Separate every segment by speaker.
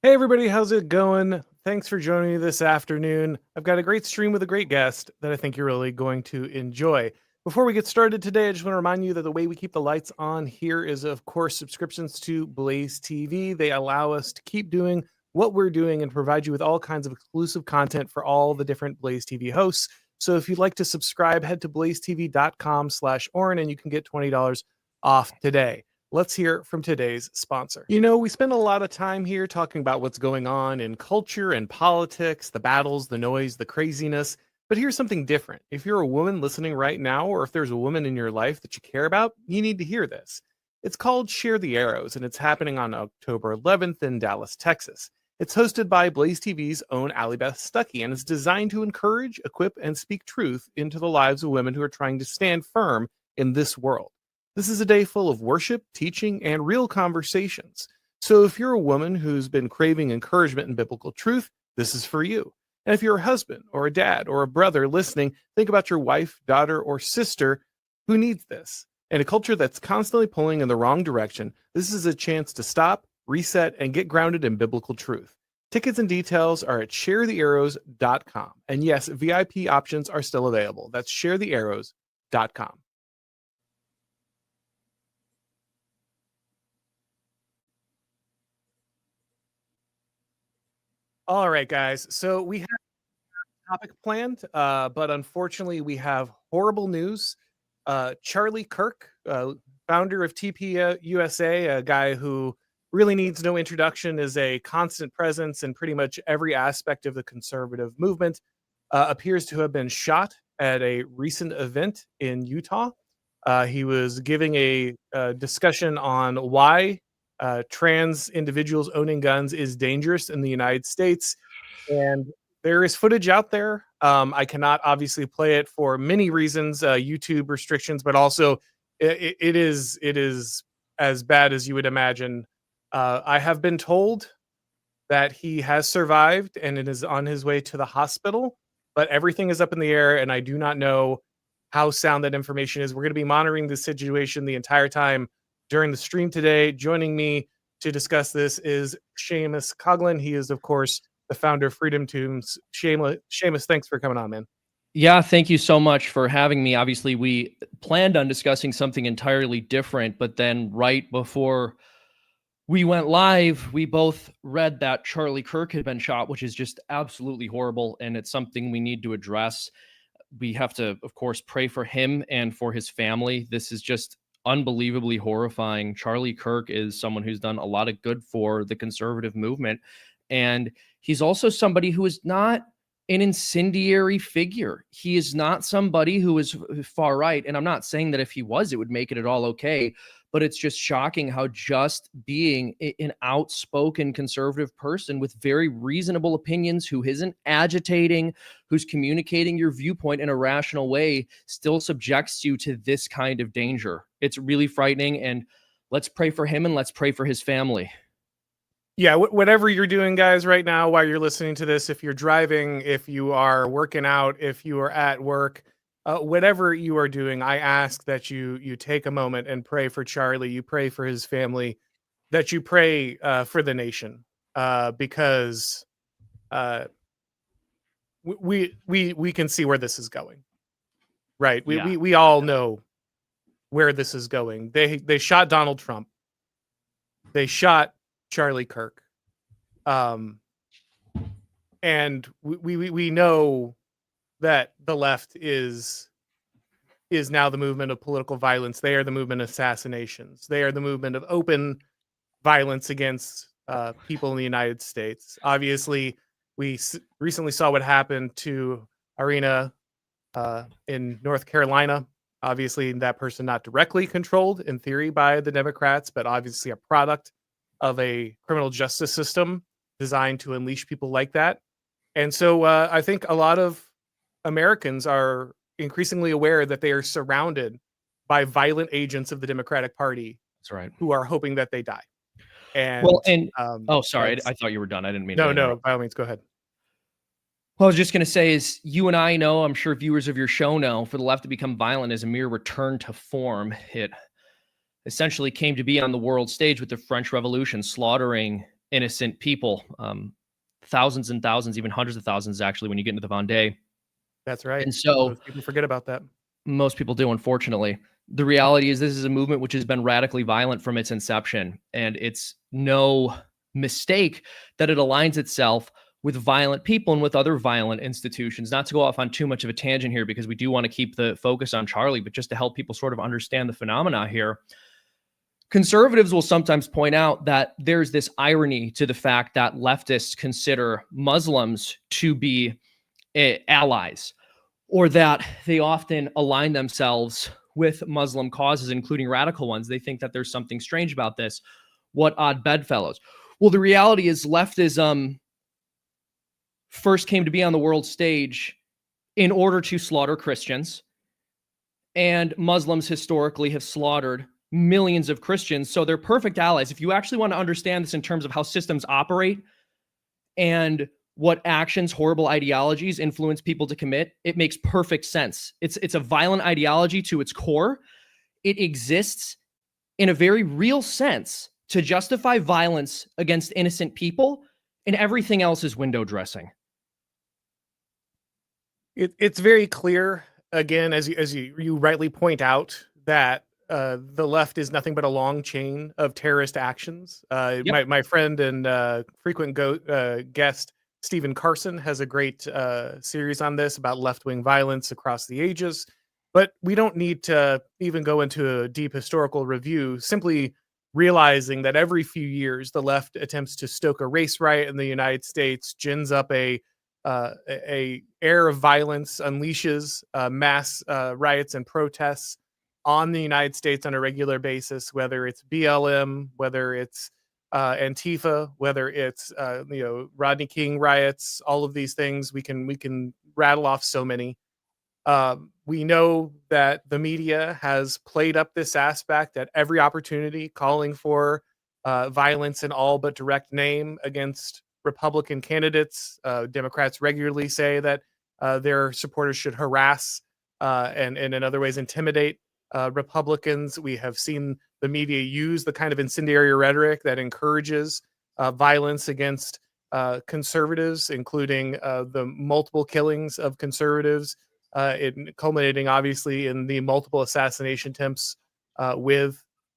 Speaker 1: Hey everybody, how's it going? Thanks for joining me this afternoon. I've got a great stream with a great guest that I think you're really going to enjoy. Before we get started today, I just want to remind you that the way we keep the lights on here is, of course, subscriptions to Blaze TV. They allow us to keep doing what we're doing and provide you with all kinds of exclusive content for all the different Blaze TV hosts. So if you'd like to subscribe, head to blazetv.com/Auron and you can get $20 off today. Let's hear from today's sponsor. You know, we spend a lot of time here talking about what's going on in culture and politics, the battles, the noise, the craziness. But here's something different. If you're a woman listening right now, or if there's a woman in your life that you care about, you need to hear this. It's called Share the Arrows, and it's happening on October 11th in Dallas, Texas. It's hosted by Blaze TV's own Allie Beth Stuckey, and it's designed to encourage, equip, and speak truth into the lives of women who are trying to stand firm in this world. This is a day full of worship, teaching, and real conversations. So if you're a woman who's been craving encouragement in biblical truth, this is for you. And if you're a husband or a dad or a brother listening, think about your wife, daughter, or sister who needs this. In a culture that's constantly pulling in the wrong direction, this is a chance to stop, reset, and get grounded in biblical truth. Tickets and details are at sharethearrows.com. And yes, VIP options are still available. That's sharethearrows.com. All right, guys. So we have a topic planned, but unfortunately, we have horrible news. Charlie Kirk, founder of TP USA, a guy who really needs no introduction, is a constant presence in pretty much every aspect of the conservative movement, appears to have been shot at a recent event in Utah. He was giving a discussion on why trans individuals owning guns is dangerous in the United States. And there is footage out there. I cannot obviously play it for many reasons, YouTube restrictions, but also it is as bad as you would imagine. I have been told that he has survived and it is on his way to the hospital, but everything is up in the air, and I do not know how sound that information is. We're going to be monitoring the situation the entire time during the stream today. Joining me to discuss this is Seamus Coughlin. He is, of course, the founder of Freedom Tombs. Seamus, thanks for coming on, man.
Speaker 2: Yeah, thank you so much for having me. Obviously, we planned on discussing something entirely different, but then right before we went live, we both read that Charlie Kirk had been shot, which is just absolutely horrible, and it's something we need to address. We have to, of course, pray for him and for his family. This is just unbelievably horrifying. Charlie Kirk is someone who's done a lot of good for the conservative movement, and he's also somebody who is not an incendiary figure. He is not somebody who is far right, and I'm not saying that if he was, it would make it at all okay, but it's just shocking how just being an outspoken conservative person with very reasonable opinions, who isn't agitating, who's communicating your viewpoint in a rational way, still subjects you to this kind of danger. It's really frightening, and let's pray for him and let's pray for his family.
Speaker 1: Yeah, whatever you're doing, guys, right now while you're listening to this, if you're driving, if you are working out, if you are at work, whatever you are doing, I ask that you take a moment and pray for Charlie. You pray for his family, that you pray for the nation, because we can see where this is going, right? We all know where this is going. They shot Donald Trump. They shot Charlie Kirk. And we know that the left is now the movement of political violence. They are the movement of assassinations. They are the movement of open violence against people in the United States. Obviously, we recently saw what happened to Iryna in North Carolina. Obviously, that person not directly controlled in theory by the Democrats, but obviously a product of a criminal justice system designed to unleash people like that. And so I think a lot of Americans are increasingly aware that they are surrounded by violent agents of the Democratic Party.
Speaker 2: That's right.
Speaker 1: Who are hoping that they die. And
Speaker 2: oh, sorry, I thought you were done. I didn't mean
Speaker 1: to. No, by all means, go ahead.
Speaker 2: Well, I was just going to say, is you and I know, I'm sure viewers of your show know, for the left to become violent is a mere return to form. It essentially came to be on the world stage with the French Revolution, slaughtering innocent people. Thousands and thousands, even hundreds of thousands, actually, when you get into the Vendée.
Speaker 1: That's right.
Speaker 2: And so
Speaker 1: Most people forget about that.
Speaker 2: most people do, unfortunately. The reality is this is a movement which has been radically violent from its inception, and it's no mistake that it aligns itself with violent people and with other violent institutions. Not to go off on too much of a tangent here, because we do want to keep the focus on Charlie, but just to help people sort of understand the phenomena here. Conservatives will sometimes point out that there's this irony to the fact that leftists consider Muslims to be allies, or that they often align themselves with Muslim causes, including radical ones. They think that there's something strange about this. What odd bedfellows. Well, the reality is leftism first came to be on the world stage in order to slaughter Christians, and Muslims historically have slaughtered millions of Christians. So they're perfect allies. If you actually want to understand this in terms of how systems operate and what actions, horrible ideologies influence people to commit, it makes perfect sense. It's a violent ideology to its core. It exists in a very real sense to justify violence against innocent people, and everything else is window dressing.
Speaker 1: It's very clear, again, as you rightly point out, that the left is nothing but a long chain of terrorist actions.
Speaker 2: Yep.
Speaker 1: My friend and frequent guest Stephen Carson has a great series on this about left-wing violence across the ages. But we don't need to even go into a deep historical review. Simply realizing that every few years the left attempts to stoke a race riot in the United States, gins up a air of violence, unleashes mass riots and protests on the United States on a regular basis, whether it's BLM, whether it's Antifa, whether it's Rodney King riots, all of these things. We can rattle off so many. We know that the media has played up this aspect at every opportunity, calling for violence in all but direct name against Republican candidates. Democrats regularly say that their supporters should harass and in other ways intimidate Republicans. We have seen the media use the kind of incendiary rhetoric that encourages violence against conservatives, including the multiple killings of conservatives, culminating obviously in the multiple assassination attempts on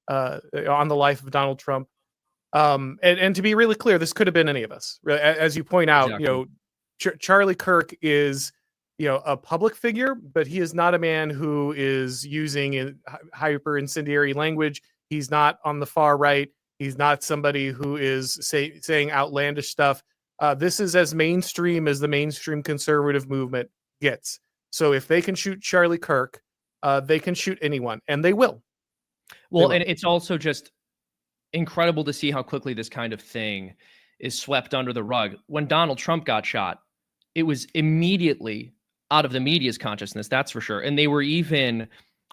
Speaker 1: the life of Donald Trump. And to be really clear, this could have been any of us. As you point out,
Speaker 2: Exactly.
Speaker 1: Charlie Kirk is, a public figure, but he is not a man who is using hyper incendiary language. He's not on the far right. He's not somebody who is saying outlandish stuff. This is as mainstream as the mainstream conservative movement gets. So if they can shoot Charlie Kirk, they can shoot anyone, and they will.
Speaker 2: Well, and it's also just incredible to see how quickly this kind of thing is swept under the rug. When Donald Trump got shot, it was immediately out of the media's consciousness, that's for sure. And they were even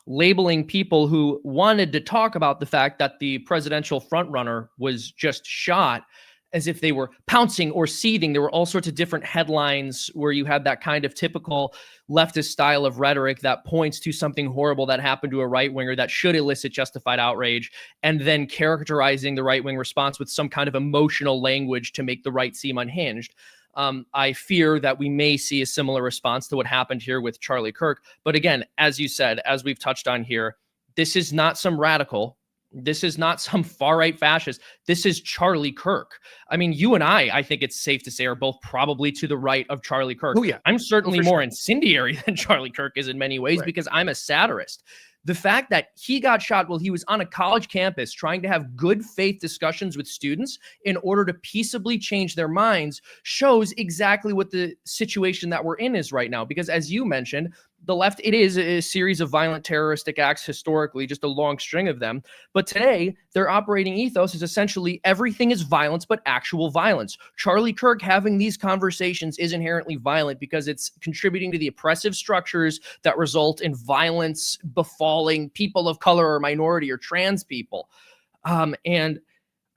Speaker 2: labeling people who wanted to talk about the fact that the presidential frontrunner was just shot as if they were pouncing or seething. There were all sorts of different headlines where you had that kind of typical leftist style of rhetoric that points to something horrible that happened to a right-winger that should elicit justified outrage, and then characterizing the right-wing response with some kind of emotional language to make the right seem unhinged. I fear that we may see a similar response to what happened here with Charlie Kirk. But again, as you said, as we've touched on here, this is not some radical. This is not some far-right fascist. This is Charlie Kirk. I mean, you and I think it's safe to say, are both probably to the right of Charlie Kirk.
Speaker 1: Oh, yeah.
Speaker 2: I'm certainly more
Speaker 1: sure.
Speaker 2: incendiary than Charlie Kirk is in many ways,
Speaker 1: Right.
Speaker 2: because I'm a satirist. The fact that he got shot while he was on a college campus trying to have good faith discussions with students in order to peaceably change their minds shows exactly what the situation that we're in is right now. Because as you mentioned, the left, it is a series of violent terroristic acts historically, just a long string of them. But today, their operating ethos is essentially everything is violence, but actual violence. Charlie Kirk having these conversations is inherently violent because it's contributing to the oppressive structures that result in violence befalling people of color or minority or trans people. And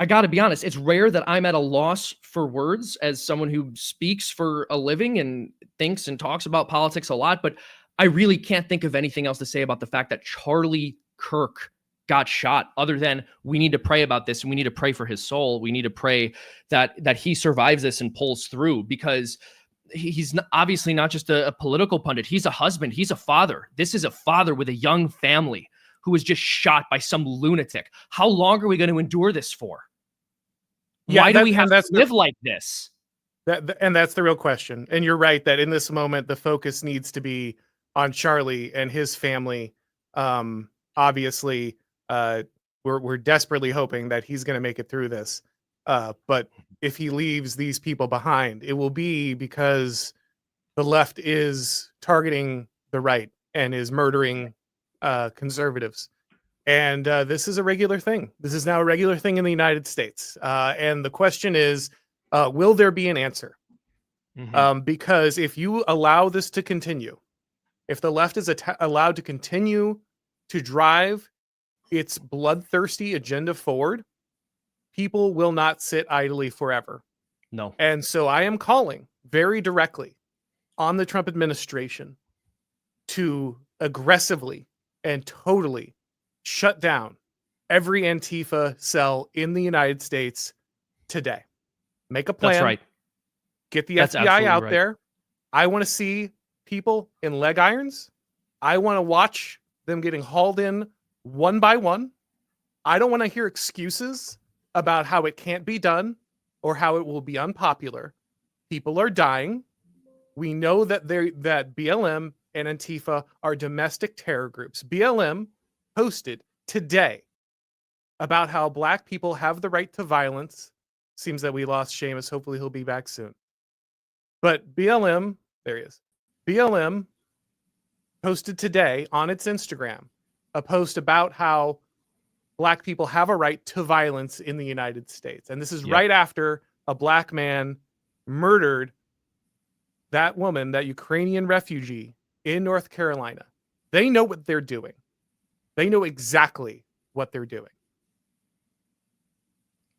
Speaker 2: I got to be honest, it's rare that I'm at a loss for words as someone who speaks for a living and thinks and talks about politics a lot, but I really can't think of anything else to say about the fact that Charlie Kirk got shot, other than we need to pray about this and we need to pray for his soul. We need to pray that he survives this and pulls through, because he's obviously not just a political pundit. He's a husband. He's a father. This is a father with a young family who was just shot by some lunatic. How long are we going to endure this for? Why do we have to live like this?
Speaker 1: And that's the real question. And you're right that in this moment, the focus needs to be on Charlie and his family. Obviously, we're desperately hoping that he's going to make it through this. But if he leaves these people behind, it will be because the left is targeting the right and is murdering conservatives. And this is a regular thing. This is now a regular thing in the United States. And the question is, will there be an answer? Because if you allow this to continue, if the left is allowed to continue to drive its bloodthirsty agenda forward, people will not sit idly forever.
Speaker 2: No.
Speaker 1: And so I am calling very directly on the Trump administration to aggressively and totally shut down every Antifa cell in the United States today. Make a plan.
Speaker 2: That's right.
Speaker 1: Get the FBI out there. I want to see people in leg irons. I want to watch them getting hauled in one by one. I don't want to hear excuses about how it can't be done or how it will be unpopular. People are dying. We know that BLM and Antifa are domestic terror groups. BLM posted today about how Black people have the right to violence. Seems that we lost Seamus. Hopefully he'll be back soon. But BLM, there he is. BLM posted today on its Instagram a post about how Black people have a right to violence in the United States. And this is right after a Black man murdered that woman, that Ukrainian refugee in North Carolina. They know what they're doing. They know exactly what they're doing.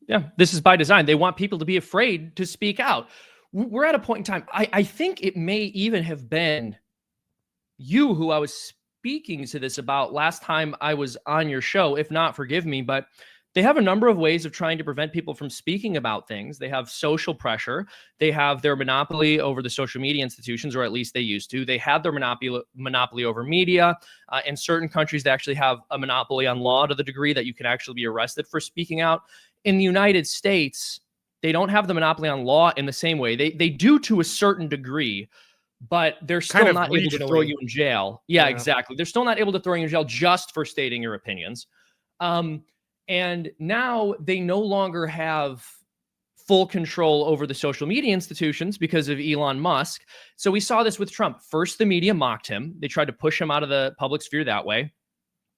Speaker 2: Yeah, this is by design. They want people to be afraid to speak out. We're at a point in time. I think it may even have been you who I was speaking to this about last time I was on your show. If not, forgive me, but they have a number of ways of trying to prevent people from speaking about things. They have social pressure. They have their monopoly over the social media institutions, or at least they used to. They had their monopoly over media. In certain countries, they actually have a monopoly on law to the degree that you can actually be arrested for speaking out. In the United States, they don't have the monopoly on law in the same way. They do to a certain degree, but they're still kind of not able to throw you in jail. Yeah, exactly. They're still not able to throw you in jail just for stating your opinions. And now they no longer have full control over the social media institutions because of Elon Musk. So we saw this with Trump. First, the media mocked him. They tried to push him out of the public sphere that way.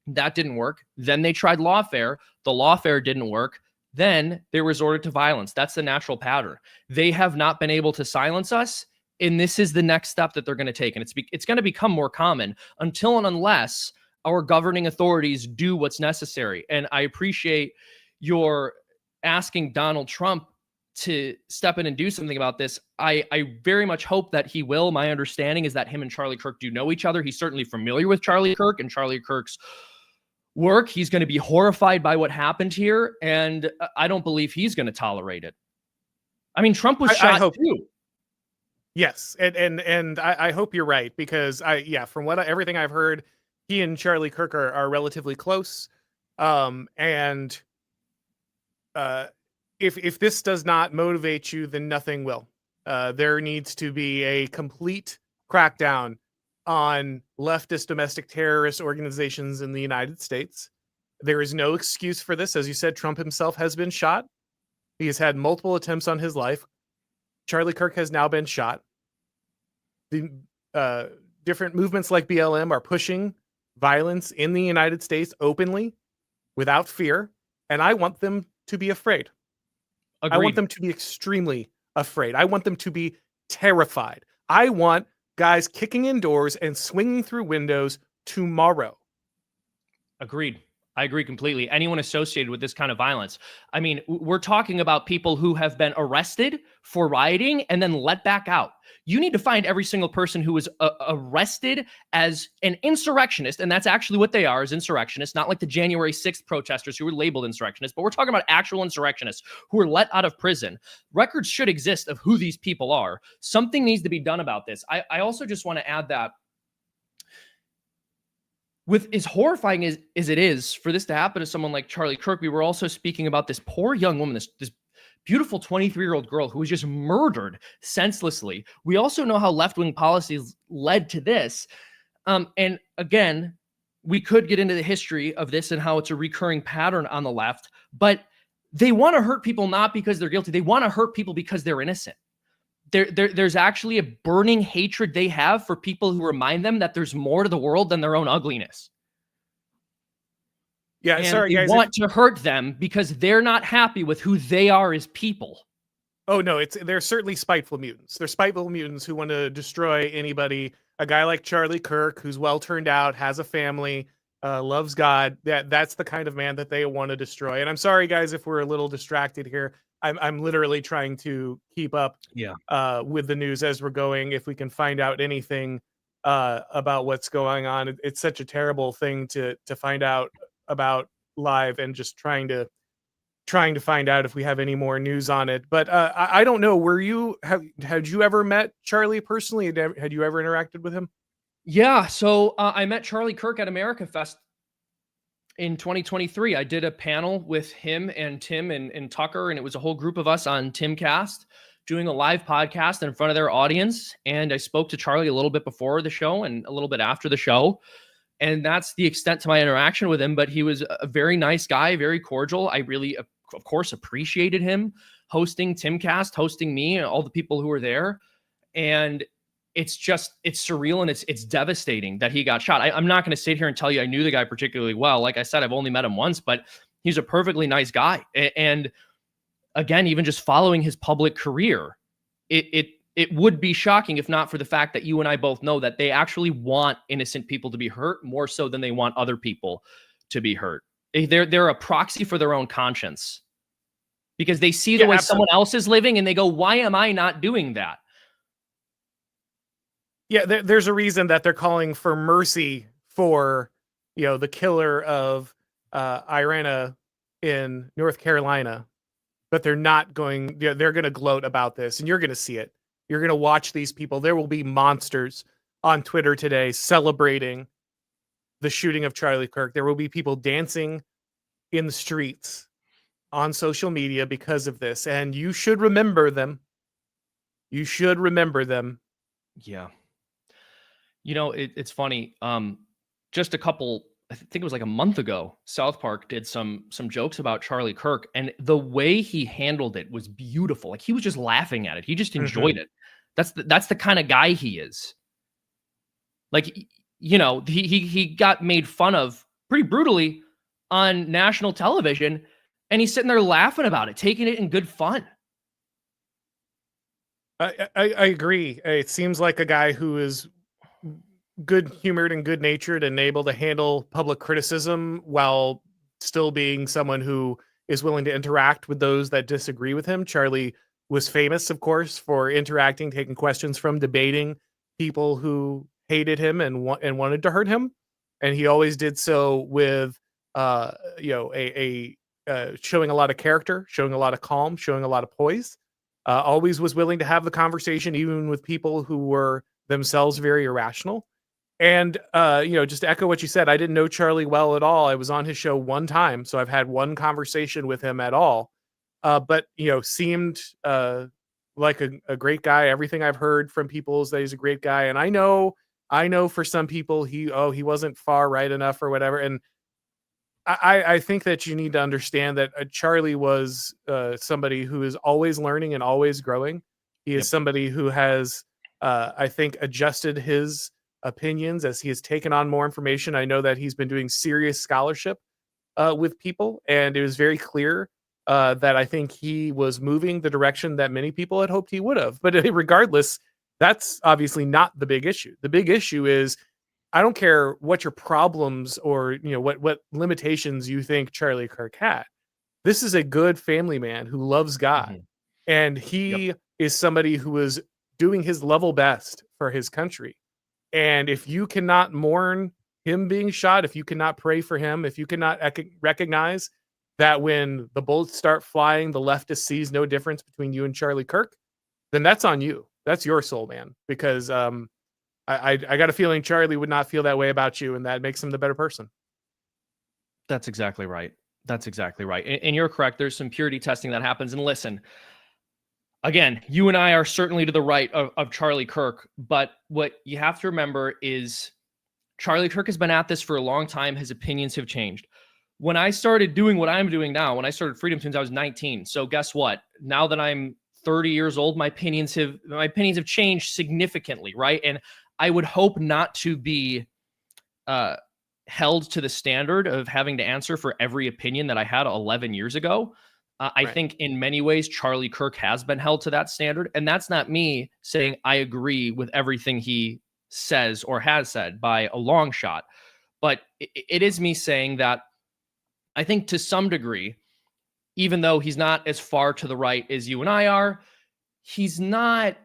Speaker 2: That didn't work. Then they tried lawfare. The lawfare didn't work. Then they resorted to violence. That's the natural pattern. They have not been able to silence us, and this is the next step that they're going to take. And it's going to become more common until and unless our governing authorities do what's necessary. And I appreciate your asking Donald Trump to step in and do something about this. I very much hope that he will. My understanding is that him and Charlie Kirk do know each other. He's certainly familiar with Charlie Kirk and Charlie Kirk's work. He's going to be horrified by what happened here, and I don't believe he's going to tolerate it. I mean, Trump was shot too.
Speaker 1: Yes, and I hope you're right, because from everything I've heard, he and Charlie Kirk are relatively close. And if this does not motivate you, then nothing will. There needs to be a complete crackdown on leftist domestic terrorist organizations in the United States. There is no excuse for this. As you said, Trump himself has been shot. He has had multiple attempts on his life. Charlie Kirk has now been shot. The different movements like BLM are pushing violence in the United States openly, without fear, and I want them to be afraid. Agreed. I want them to be extremely afraid. I want them to be terrified. I want guys kicking in doors and swinging through windows tomorrow.
Speaker 2: Agreed. I agree completely. Anyone associated with this kind of violence. I mean, we're talking about people who have been arrested for rioting and then let back out. You need to find every single person who was arrested as an insurrectionist, and that's actually what they are, as insurrectionists, not like the January 6th protesters who were labeled insurrectionists, but we're talking about actual insurrectionists who were let out of prison. Records should exist of who these people are. Something needs to be done about this. I also just want to add that with as horrifying as it is for this to happen to someone like Charlie Kirk, we were also speaking about this poor young woman, this beautiful 23-year-old girl who was just murdered senselessly. We also know how left-wing policies led to this. And again, we could get into the history of this and how it's a recurring pattern on the left, but they want to hurt people not because they're guilty. They want to hurt people because they're innocent. There's actually a burning hatred they have for people who remind them that there's more to the world than their own ugliness.
Speaker 1: Yeah,
Speaker 2: and
Speaker 1: sorry,
Speaker 2: they
Speaker 1: guys.
Speaker 2: Want to hurt them because they're not happy with who they are as people.
Speaker 1: Oh, no, they're certainly spiteful mutants. They're spiteful mutants who want to destroy anybody. A guy like Charlie Kirk, who's well turned out, has a family, loves God. That's the kind of man that they want to destroy. And I'm sorry, guys, if we're a little distracted here. I'm literally trying to keep up with the news as we're going. If we can find out anything about what's going on, it's such a terrible thing to find out about live, and just trying to find out if we have any more news on it. But I don't know. Had you ever met Charlie personally? Had you ever interacted with him?
Speaker 2: Yeah. So I met Charlie Kirk at America Fest in 2023. I did a panel with him and Tim and Tucker, and it was a whole group of us on Timcast doing a live podcast in front of their audience. And I spoke to Charlie a little bit before the show and a little bit after the show. And that's the extent to my interaction with him. But he was a very nice guy, very cordial. I really, of course, appreciated him hosting Timcast, hosting me, and all the people who were there. And it's surreal, and it's devastating that he got shot. I'm not going to sit here and tell you I knew the guy particularly well. Like I said, I've only met him once, but he's a perfectly nice guy. And again, even just following his public career, it would be shocking if not for the fact that you and I both know that they actually want innocent people to be hurt more so than they want other people to be hurt. They're a proxy for their own conscience because they see the way someone else is living and they go, why am I not doing that?
Speaker 1: Yeah, there's a reason that they're calling for mercy for, the killer of Iryna in North Carolina, but they're not going. They're going to gloat about this, and you're going to see it. You're going to watch these people. There will be monsters on Twitter today celebrating the shooting of Charlie Kirk. There will be people dancing in the streets on social media because of this, and you should remember them. You should remember them.
Speaker 2: Yeah. It's funny. Just I think it was like a month ago, South Park did some jokes about Charlie Kirk, and the way he handled it was beautiful. Like he was just laughing at it. He just enjoyed it. That's the kind of guy he is. Like, he got made fun of pretty brutally on national television, and he's sitting there laughing about it, taking it in good fun.
Speaker 1: I agree. It seems like a guy who is good-humored and good-natured and able to handle public criticism while still being someone who is willing to interact with those that disagree with him. Charlie was famous, of course, for interacting, taking questions from, debating people who hated him and wanted to hurt him, and he always did so with showing a lot of character, showing a lot of calm, showing a lot of poise. Always was willing to have the conversation, even with people who were themselves very irrational. And, just to echo what you said, I didn't know Charlie well at all. I was on his show one time, so I've had one conversation with him at all. But, seemed like a great guy. Everything I've heard from people is that he's a great guy. And I know for some people he wasn't far right enough or whatever. And I think that you need to understand that Charlie was somebody who is always learning and always growing. He is somebody who has, I think, adjusted his opinions as he has taken on more information. I know that he's been doing serious scholarship with people, and it was very clear that I think he was moving the direction that many people had hoped he would have. But regardless, that's obviously not the big issue. The big issue is I don't care what your problems or what limitations you think Charlie Kirk had. This is a good family man who loves God,
Speaker 2: Mhm.
Speaker 1: and
Speaker 2: Yep.
Speaker 1: he is somebody who is doing his level best for his country. And if you cannot mourn him being shot, if you cannot pray for him, if you cannot recognize that when the bullets start flying, the leftist sees no difference between you and Charlie Kirk, then that's on you. That's your soul, man. Because I got a feeling Charlie would not feel that way about you, and that makes him the better person.
Speaker 2: That's exactly right. That's exactly right. And you're correct. There's some purity testing that happens. And listen, again, you and I are certainly to the right of Charlie Kirk. But what you have to remember is Charlie Kirk has been at this for a long time. His opinions have changed. When I started doing what I'm doing now, when I started Freedom Tunes, I was 19. So guess what? Now that I'm 30 years old, my opinions have changed significantly, right? And I would hope not to be held to the standard of having to answer for every opinion that I had 11 years ago. I
Speaker 1: Right.
Speaker 2: think in many ways, Charlie Kirk has been held to that standard. And that's not me saying I agree with everything he says or has said by a long shot. But it is me saying that I think to some degree, even though he's not as far to the right as you and I are, he's not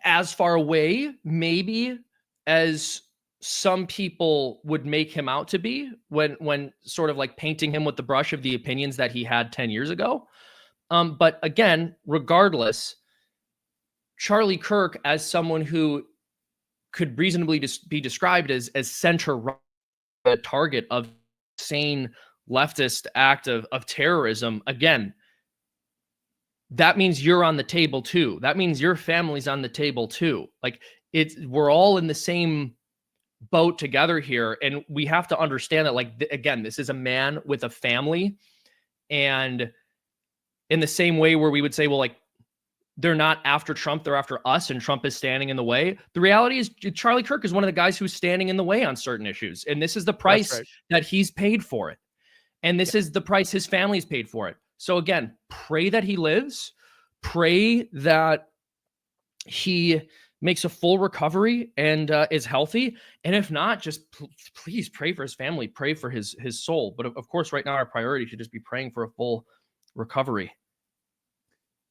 Speaker 2: as far away, maybe, as some people would make him out to be when sort of like painting him with the brush of the opinions that he had 10 years ago. But again, regardless, Charlie Kirk, as someone who could reasonably be described as center right, a target of sane leftist act of terrorism, again, that means you're on the table too. That means your family's on the table too. Like we're all in the same boat together here, and we have to understand that, like, again, this is a man with a family, and in the same way where we would say, well, like, they're not after Trump, they're after us, and Trump is standing in the way. The reality is Charlie Kirk is one of the guys who's standing in the way on certain issues, and this is the
Speaker 1: That's
Speaker 2: price
Speaker 1: right.
Speaker 2: that he's paid for it, and this
Speaker 1: Yeah.
Speaker 2: is the price his family's paid for it. So again, pray that he lives, pray that he makes a full recovery and is healthy. And if not, just please pray for his family, pray for his soul. But of course, right now our priority should just be praying for a full recovery.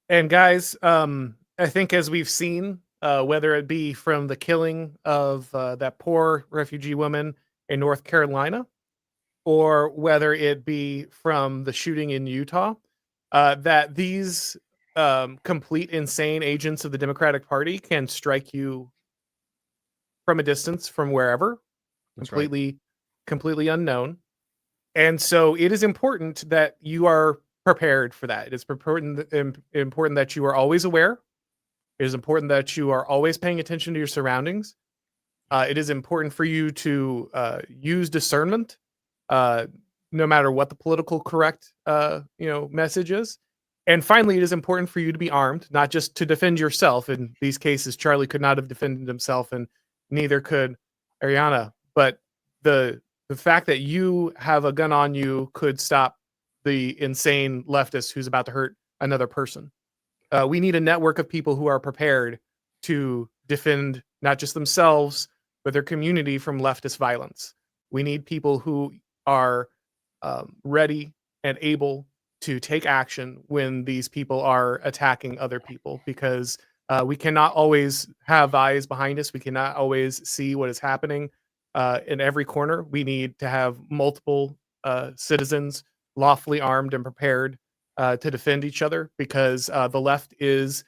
Speaker 1: And guys, I think as we've seen, whether it be from the killing of that poor refugee woman in North Carolina, or whether it be from the shooting in Utah, that these complete insane agents of the Democratic Party can strike you from a distance, from wherever,
Speaker 2: That's right.
Speaker 1: completely unknown. And so it is important that you are prepared for that. It is important that you are always aware. It is important that you are always paying attention to your surroundings. It is important for you to use discernment, uh, no matter what the political correct message is. And finally, it is important for you to be armed, not just to defend yourself. In these cases, Charlie could not have defended himself, and neither could Ariana. But the fact that you have a gun on you could stop the insane leftist who's about to hurt another person. We need a network of people who are prepared to defend not just themselves, but their community from leftist violence. We need people who are ready and able to take action when these people are attacking other people, because we cannot always have eyes behind us. We cannot always see what is happening in every corner. We need to have multiple citizens lawfully armed and prepared to defend each other, because the left is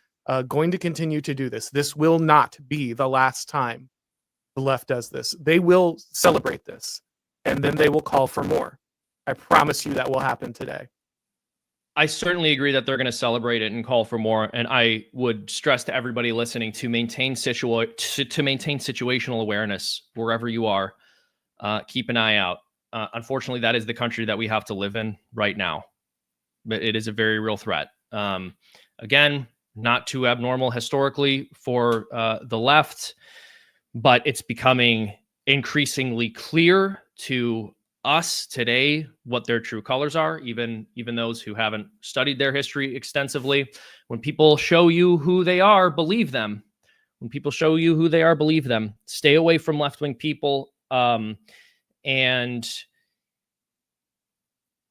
Speaker 1: going to continue to do this. This will not be the last time the left does this. They will celebrate this, and then they will call for more. I promise you that will happen today.
Speaker 2: I certainly agree that they're going to celebrate it and call for more. And I would stress to everybody listening to maintain situational awareness wherever you are. Keep an eye out. Unfortunately, that is the country that we have to live in right now. But it is a very real threat. Again, not too abnormal historically for the left, but it's becoming increasingly clear to us today what their true colors are, even those who haven't studied their history extensively. When people show you who they are, believe them. When people show you who they are, believe them. Stay away from left-wing people, and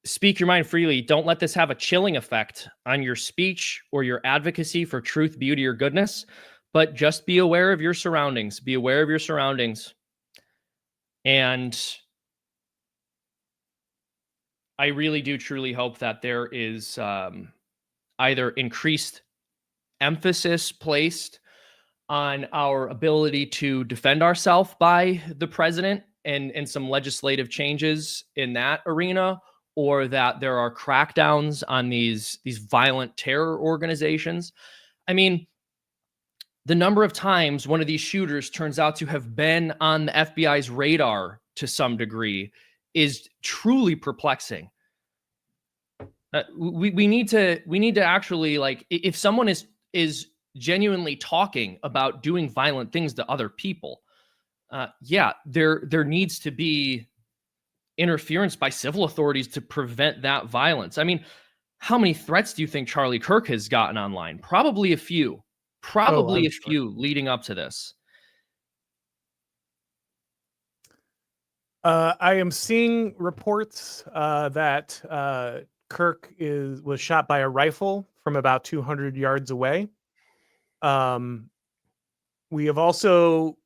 Speaker 2: speak your mind freely. Don't let this have a chilling effect on your speech or your advocacy for truth, beauty, or goodness, but just be aware of your surroundings. Be aware of your surroundings. And I really do truly hope that there is either increased emphasis placed on our ability to defend ourselves by the president and some legislative changes in that arena, or that there are crackdowns on these violent terror organizations. I mean, the number of times one of these shooters turns out to have been on the FBI's radar to some degree is truly perplexing. We need to actually, like, if someone is genuinely talking about doing violent things to other people, yeah, there needs to be interference by civil authorities to prevent that violence. I mean, how many threats do you think Charlie Kirk has gotten online? Probably a few. Probably a few leading up to this.
Speaker 1: I am seeing reports that Kirk was shot by a rifle from about 200 yards away. We have also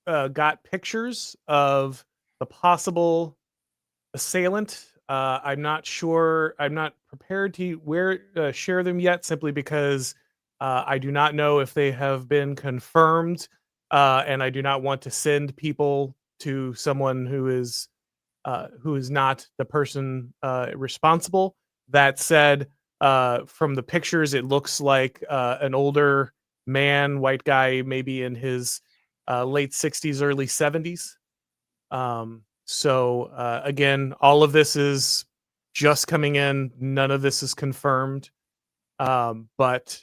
Speaker 1: got pictures of the possible assailant. I'm not sure. I'm not prepared to share them yet, simply because I do not know if they have been confirmed, and I do not want to send people to someone who is not the person responsible. That said, from the pictures, it looks like an older man, white guy, maybe in his late 60s, early 70s. So again, all of this is just coming in. None of this is confirmed, but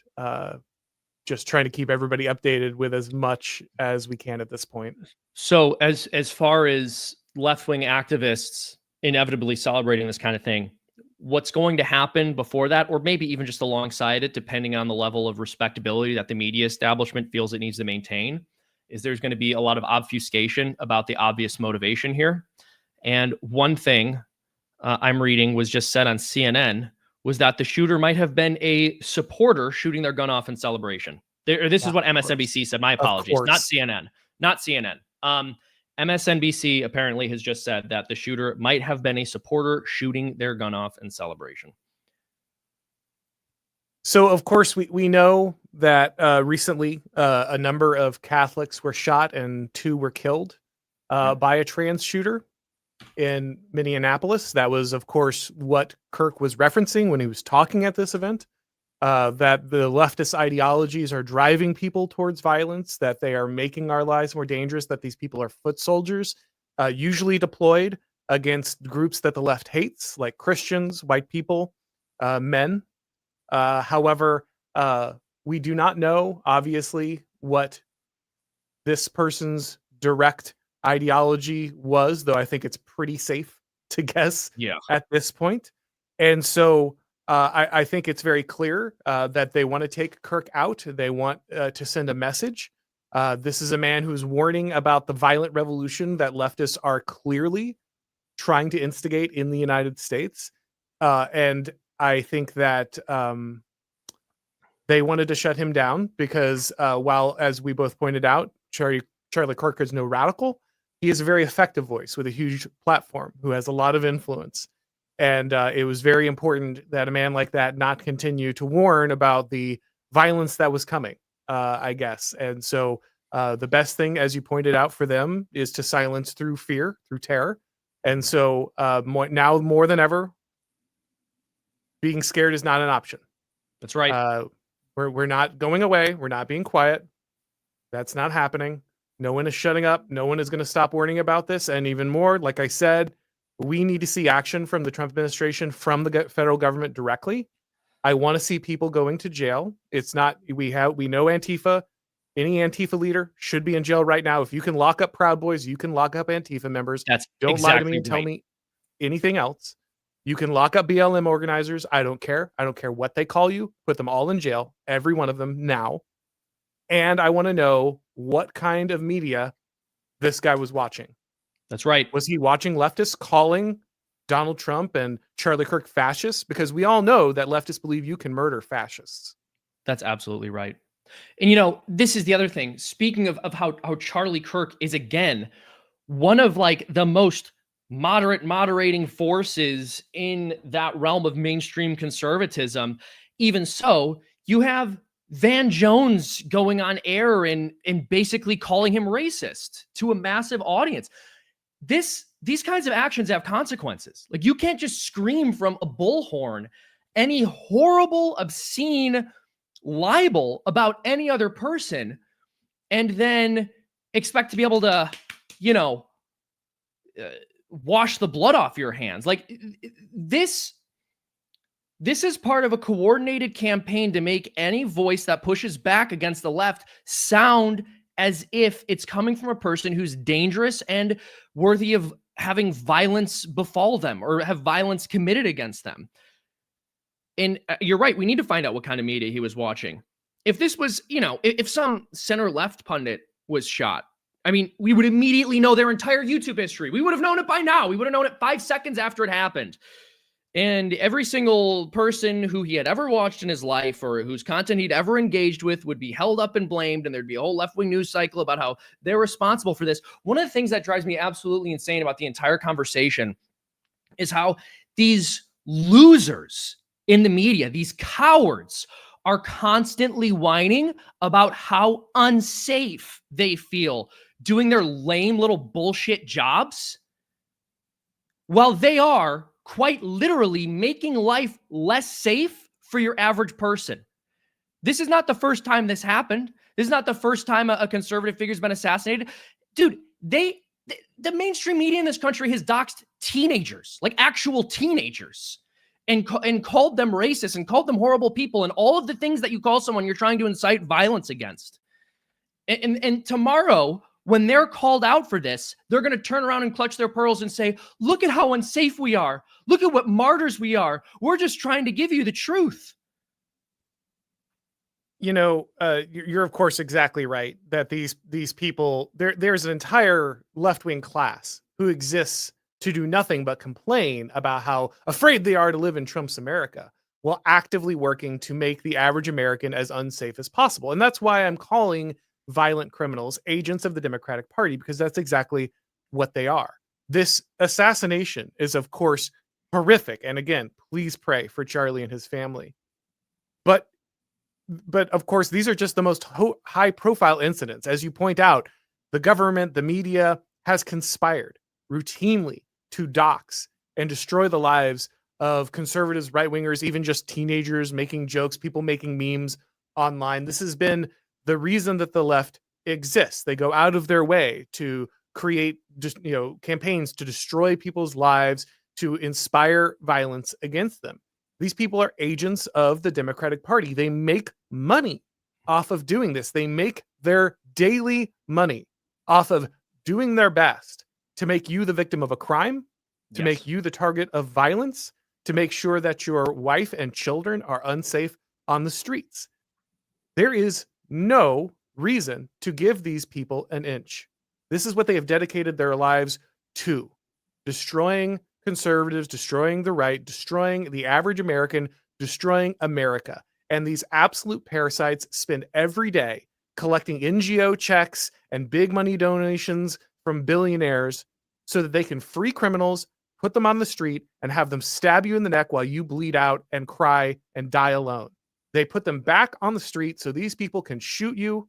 Speaker 1: just trying to keep everybody updated with as much as we can at this point.
Speaker 2: So as far as left-wing activists inevitably celebrating this kind of thing, what's going to happen before that, or maybe even just alongside it, depending on the level of respectability that the media establishment feels it needs to maintain, is there's going to be a lot of obfuscation about the obvious motivation here. And one thing I'm reading was just said on CNN was that the shooter might have been a supporter shooting their gun off in celebration. This is what MSNBC said. My apologies. Not CNN. Not CNN. MSNBC apparently has just said that the shooter might have been a supporter shooting their gun off in celebration.
Speaker 1: So, of course, we know that recently a number of Catholics were shot and 2 were killed by a trans shooter in Minneapolis. That was, of course, what Kirk was referencing when he was talking at this event, that the leftist ideologies are driving people towards violence, that they are making our lives more dangerous, that these people are foot soldiers, usually deployed against groups that the left hates, like Christians, white people, men. However, we do not know, obviously, what this person's direct ideology was, though I think it's pretty safe to guess at this point. And so I think it's very clear that they want to take Kirk out. They want to send a message. This is a man who's warning about the violent revolution that leftists are clearly trying to instigate in the United States. And I think that they wanted to shut him down because while, as we both pointed out, Charlie Kirk is no radical, he is a very effective voice with a huge platform who has a lot of influence. And it was very important that a man like that not continue to warn about the violence that was coming, I guess. And so the best thing, as you pointed out, for them is to silence through fear, through terror. And so now more than ever, being scared is not an option.
Speaker 2: That's right.
Speaker 1: We're not going away. We're not being quiet. That's not happening. No one is shutting up. No one is going to stop warning about this. And even more, like I said, we need to see action from the Trump administration, from the federal government directly. I want to see people going to jail. It's not, we know Antifa, any Antifa leader should be in jail right now. If you can lock up Proud Boys, you can lock up Antifa members. Don't lie to me and tell me anything else. You can lock up BLM organizers. I don't care. I don't care what they call you. Put them all in jail, every one of them now. And I want to know what kind of media this guy was watching.
Speaker 2: That's right.
Speaker 1: Was he watching leftists calling Donald Trump and Charlie Kirk fascists? Because we all know that leftists believe you can murder fascists.
Speaker 2: That's absolutely right. And this is the other thing. Speaking of how Charlie Kirk is, again, one of like the most moderating forces in that realm of mainstream conservatism. Even so, you have Van Jones going on air and basically calling him racist to a massive audience. These kinds of actions have consequences. Like, you can't just scream from a bullhorn any horrible, obscene libel about any other person and then expect to be able to, wash the blood off your hands. Like, this is part of a coordinated campaign to make any voice that pushes back against the left sound as if it's coming from a person who's dangerous and worthy of having violence befall them or have violence committed against them. And you're right. We need to find out what kind of media he was watching. If this was, if some center left pundit was shot, I mean, we would immediately know their entire YouTube history. We would have known it by now. We would have known it 5 seconds after it happened. And every single person who he had ever watched in his life or whose content he'd ever engaged with would be held up and blamed. And there'd be a whole left-wing news cycle about how they're responsible for this. One of the things that drives me absolutely insane about the entire conversation is how these losers in the media, these cowards, are constantly whining about how unsafe they feel doing their lame little bullshit jobs, while they are quite literally making life less safe for your average person. This is not the first time this happened. This is not the first time a conservative figure's been assassinated. Dude, the mainstream media in this country has doxed teenagers, like actual teenagers, and called them racist and called them horrible people and all of the things that you call someone you're trying to incite violence against. And tomorrow, when they're called out for this, they're going to turn around and clutch their pearls and say, look at how unsafe we are. Look at what martyrs we are. We're just trying to give you the truth.
Speaker 1: You're of course exactly right that these people, there's an entire left-wing class who exists to do nothing but complain about how afraid they are to live in Trump's America, while actively working to make the average American as unsafe as possible. And that's why I'm calling violent criminals agents of the Democratic Party, because that's exactly what they are. This assassination is, of course, horrific. And again, please pray for Charlie and his family. But of course, these are just the most high profile incidents. As you point out, the government, the media has conspired routinely to dox and destroy the lives of conservatives, right wingers, even just teenagers making jokes, people making memes online. This has been the reason that the left exists. They go out of their way to create campaigns to destroy people's lives, to inspire violence against them. These people are agents of the Democratic Party. They make money off of doing this. They make their daily money off of doing their best to make you the victim of a crime, to make you the target of violence, to make sure that your wife and children are unsafe on the streets. There is no reason to give these people an inch. This is what they have dedicated their lives to: destroying conservatives, destroying the right, destroying the average American, destroying America. And these absolute parasites spend every day collecting NGO checks and big money donations from billionaires so that they can free criminals, put them on the street, and have them stab you in the neck while you bleed out and cry and die alone. They put them back on the street so these people can shoot you,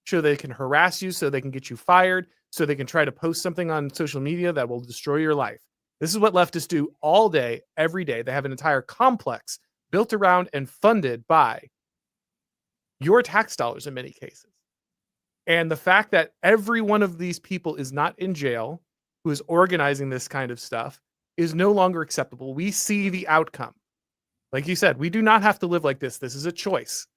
Speaker 1: so they can harass you, so they can get you fired, so they can try to post something on social media that will destroy your life. This is what leftists do all day, every day. They have an entire complex built around and funded by your tax dollars in many cases. And the fact that every one of these people is not in jail, who is organizing this kind of stuff, is no longer acceptable. We see the outcome. Like you said, we do not have to live like this. This is a choice.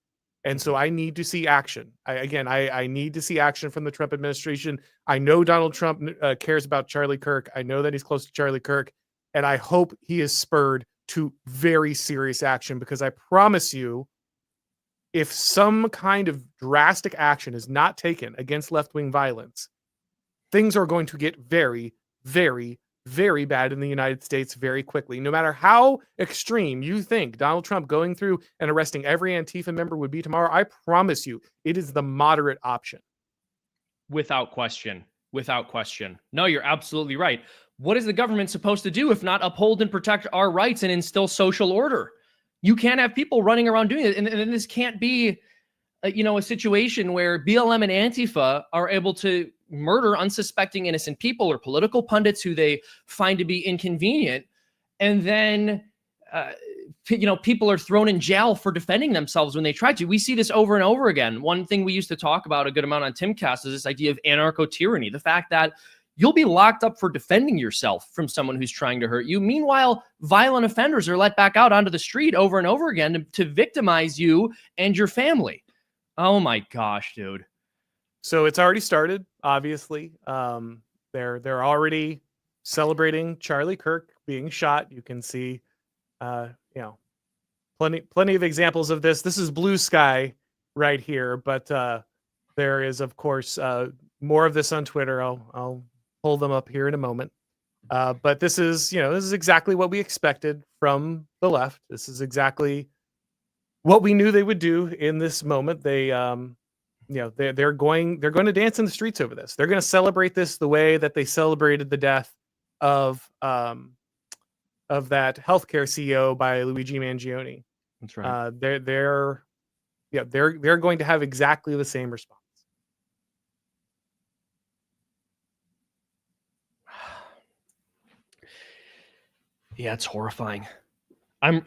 Speaker 1: And so I need to see action. I need to see action from the Trump administration. I know Donald Trump cares about Charlie Kirk. I know that he's close to Charlie Kirk. And I hope he is spurred to very serious action, because I promise you, if some kind of drastic action is not taken against left-wing violence, things are going to get very, very, very bad in the United States very quickly. No matter how extreme you think Donald Trump going through and arresting every Antifa member would be tomorrow, I promise you, it is the moderate option.
Speaker 2: Without question. Without question. No, you're absolutely right. What is the government supposed to do if not uphold and protect our rights and instill social order? You can't have people running around doing it. And this can't be, a situation where BLM and Antifa are able to murder unsuspecting innocent people or political pundits who they find to be inconvenient. And then, people are thrown in jail for defending themselves when they try to. We see this over and over again. One thing we used to talk about a good amount on Timcast is this idea of anarcho-tyranny, the fact that you'll be locked up for defending yourself from someone who's trying to hurt you. Meanwhile, violent offenders are let back out onto the street over and over again to victimize you and your family. Oh my gosh, dude.
Speaker 1: So it's already started, obviously. They're already celebrating Charlie Kirk being shot. You can see plenty of examples of this. This is blue sky right here, but there is, of course, more of this on Twitter. I'll pull them up here in a moment. But this is exactly what we expected from the left. This is exactly what we knew they would do in this moment. They they're going to dance in the streets over this. They're going to celebrate this the way that they celebrated the death of that healthcare CEO by Luigi Mangione.
Speaker 2: That's right.
Speaker 1: They're going to have exactly the same response.
Speaker 2: Yeah, it's horrifying. I'm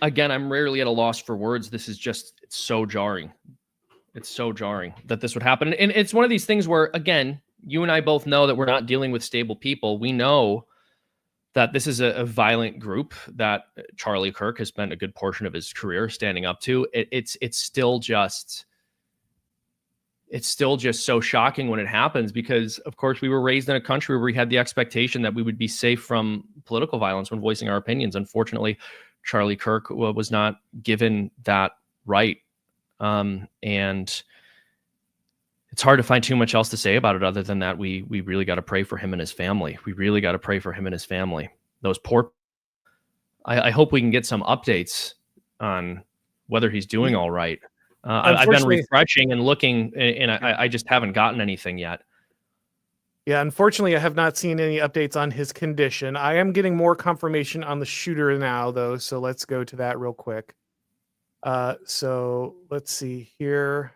Speaker 2: rarely at a loss for words. This is just, it's so jarring. It's so jarring that this would happen. And it's one of these things where, again, you and I both know that we're not dealing with stable people. We know that this is a violent group that Charlie Kirk has spent a good portion of his career standing up to. It's still just so shocking when it happens, because of course we were raised in a country where we had the expectation that we would be safe from political violence when voicing our opinions. Unfortunately, Charlie Kirk was not given that right. And it's hard to find too much else to say about it other than that we really got to pray for him and his family. We really got to pray for him and his family. Those poor. I hope we can get some updates on whether he's doing all right. I've been refreshing and looking, and I just haven't gotten anything yet.
Speaker 1: Yeah, unfortunately, I have not seen any updates on his condition. I am getting more confirmation on the shooter now, though, so let's go to that real quick. So let's see here.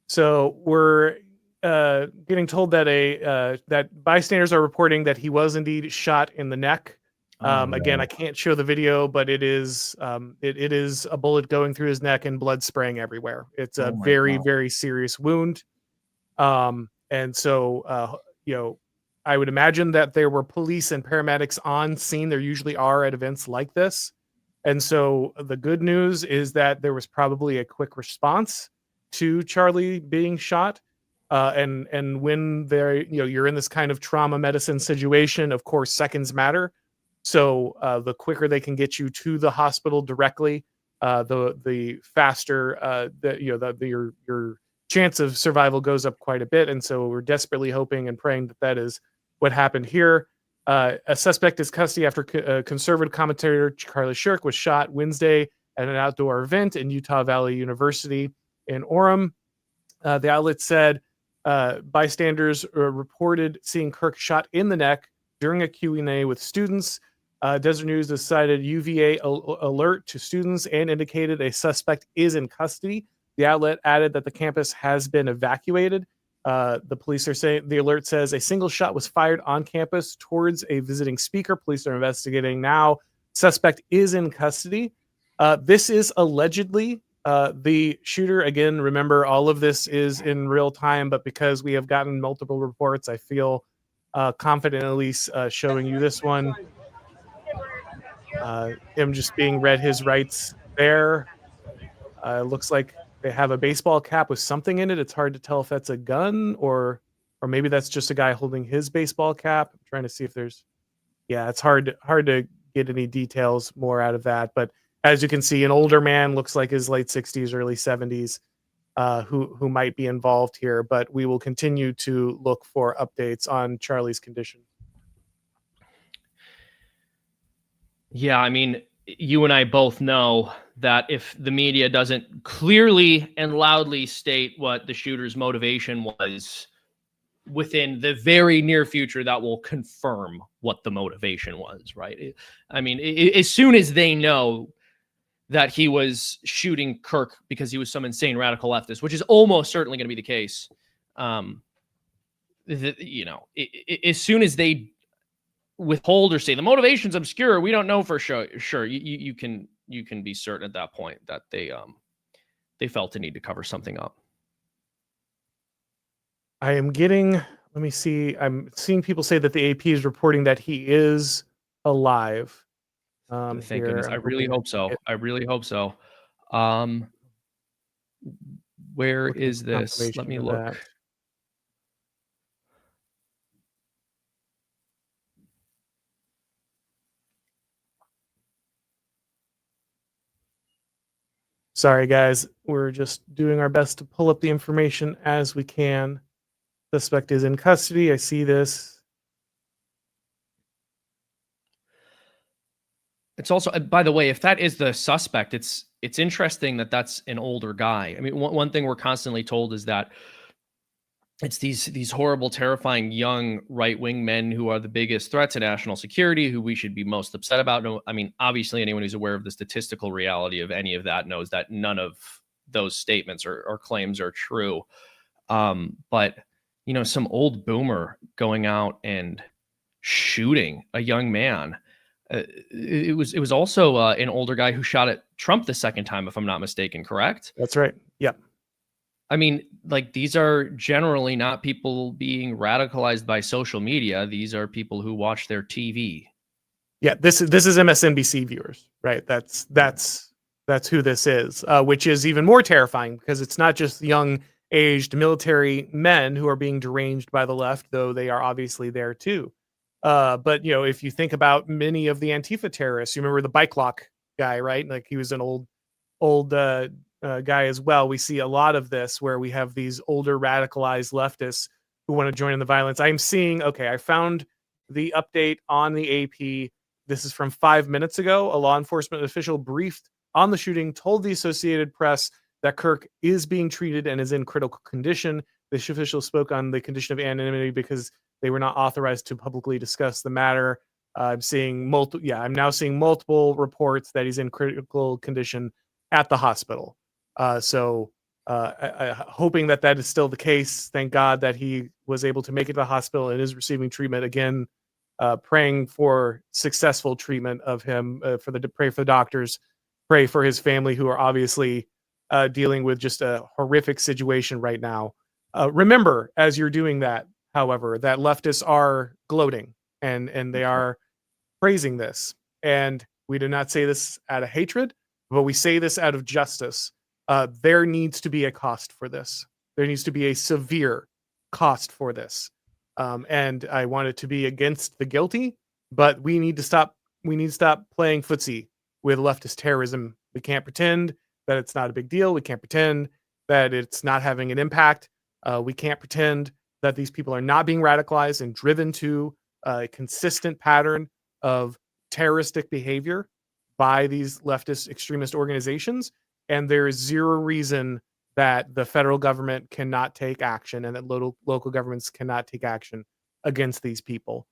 Speaker 1: So we're getting told that that bystanders are reporting that he was indeed shot in the neck. Again, I can't show the video, but it is a bullet going through his neck and blood spraying everywhere. It's a very serious wound. And so, I would imagine that there were police and paramedics on scene. There usually are at events like this. And so the good news is that there was probably a quick response to Charlie being shot. And when you're in this kind of trauma medicine situation, of course, seconds matter. So the quicker they can get you to the hospital directly, the faster your chance of survival goes up quite a bit. And so we're desperately hoping and praying that is what happened here. A suspect is custody after conservative commentator Charlie Kirk was shot Wednesday at an outdoor event in Utah Valley University in Auron. The outlet said bystanders reported seeing Kirk shot in the neck during a Q&A with students. Desert News decided UVA alert to students and indicated a suspect is in custody. The outlet added that the campus has been evacuated. The police are saying the alert says a single shot was fired on campus towards a visiting speaker. Police are investigating now. Suspect is in custody. This is allegedly the shooter. Again, remember, all of this is in real time, but because we have gotten multiple reports, I feel confident at least showing you this one. Him just being read his rights there. Looks like they have a baseball cap with something in it. It's hard to tell if that's a gun or maybe that's just a guy holding his baseball cap. I'm trying to see if there's, it's hard to get any details more out of that. But as you can see, an older man, looks like his late 60s, early 70s, who might be involved here. But we will continue to look for updates on Charlie's condition.
Speaker 2: Yeah, I mean, you and I both know that if the media doesn't clearly and loudly state what the shooter's motivation was within the very near future, that will confirm what the motivation was, right? I mean, as soon as they know that he was shooting Kirk because he was some insane radical leftist, which is almost certainly going to be the case, as soon as they withhold or say the motivation's obscure, we don't know for sure, you can be certain at that point that they felt the need to cover something up.
Speaker 1: I am getting, let me see, I'm seeing people say that the AP is reporting that he is alive.
Speaker 2: Thank goodness. I really hope so. I really hope so. Where is this? Let me look.
Speaker 1: Sorry, guys. We're just doing our best to pull up the information as we can. Suspect is in custody. I see this.
Speaker 2: It's also, by the way, if that is the suspect, it's interesting that that's an older guy. I mean, one thing we're constantly told is that it's these horrible, terrifying young right-wing men who are the biggest threat to national security, who we should be most upset about. No, I mean, obviously, anyone who's aware of the statistical reality of any of that knows that none of those statements or claims are true. But some old boomer going out and shooting a young man. It was also an older guy who shot at Trump the second time, if I'm not mistaken. Correct?
Speaker 1: That's right. Yeah.
Speaker 2: I mean, like, these are generally not people being radicalized by social media. These are people who watch their TV.
Speaker 1: Yeah, this is MSNBC viewers, right? That's who this is, which is even more terrifying because it's not just young, aged military men who are being deranged by the left, though they are obviously there too. But if you think about many of the Antifa terrorists, you remember the bike lock guy, right? Like, he was an old guy as well. We see a lot of this where we have these older radicalized leftists who want to join in the violence. I'm seeing, I found the update on the AP. This is from 5 minutes ago. A law enforcement official briefed on the shooting told the Associated Press that Kirk is being treated and is in critical condition. This official spoke on the condition of anonymity because they were not authorized to publicly discuss the matter. I'm now seeing multiple reports that he's in critical condition at the hospital. So hoping that is still the case. Thank God that he was able to make it to the hospital and is receiving treatment again. Praying for successful treatment of him. Pray for the doctors. Pray for his family, who are obviously dealing with just a horrific situation right now. Remember, as you're doing that, however, that leftists are gloating and they are praising this. And we do not say this out of hatred, but we say this out of justice. There needs to be a cost for this. There needs to be a severe cost for this. And I want it to be against the guilty, but we need to stop playing footsie with leftist terrorism. We can't pretend that it's not a big deal. We can't pretend that it's not having an impact. We can't pretend that these people are not being radicalized and driven to a consistent pattern of terroristic behavior by these leftist extremist organizations. And there is zero reason that the federal government cannot take action and that local governments cannot take action against these people.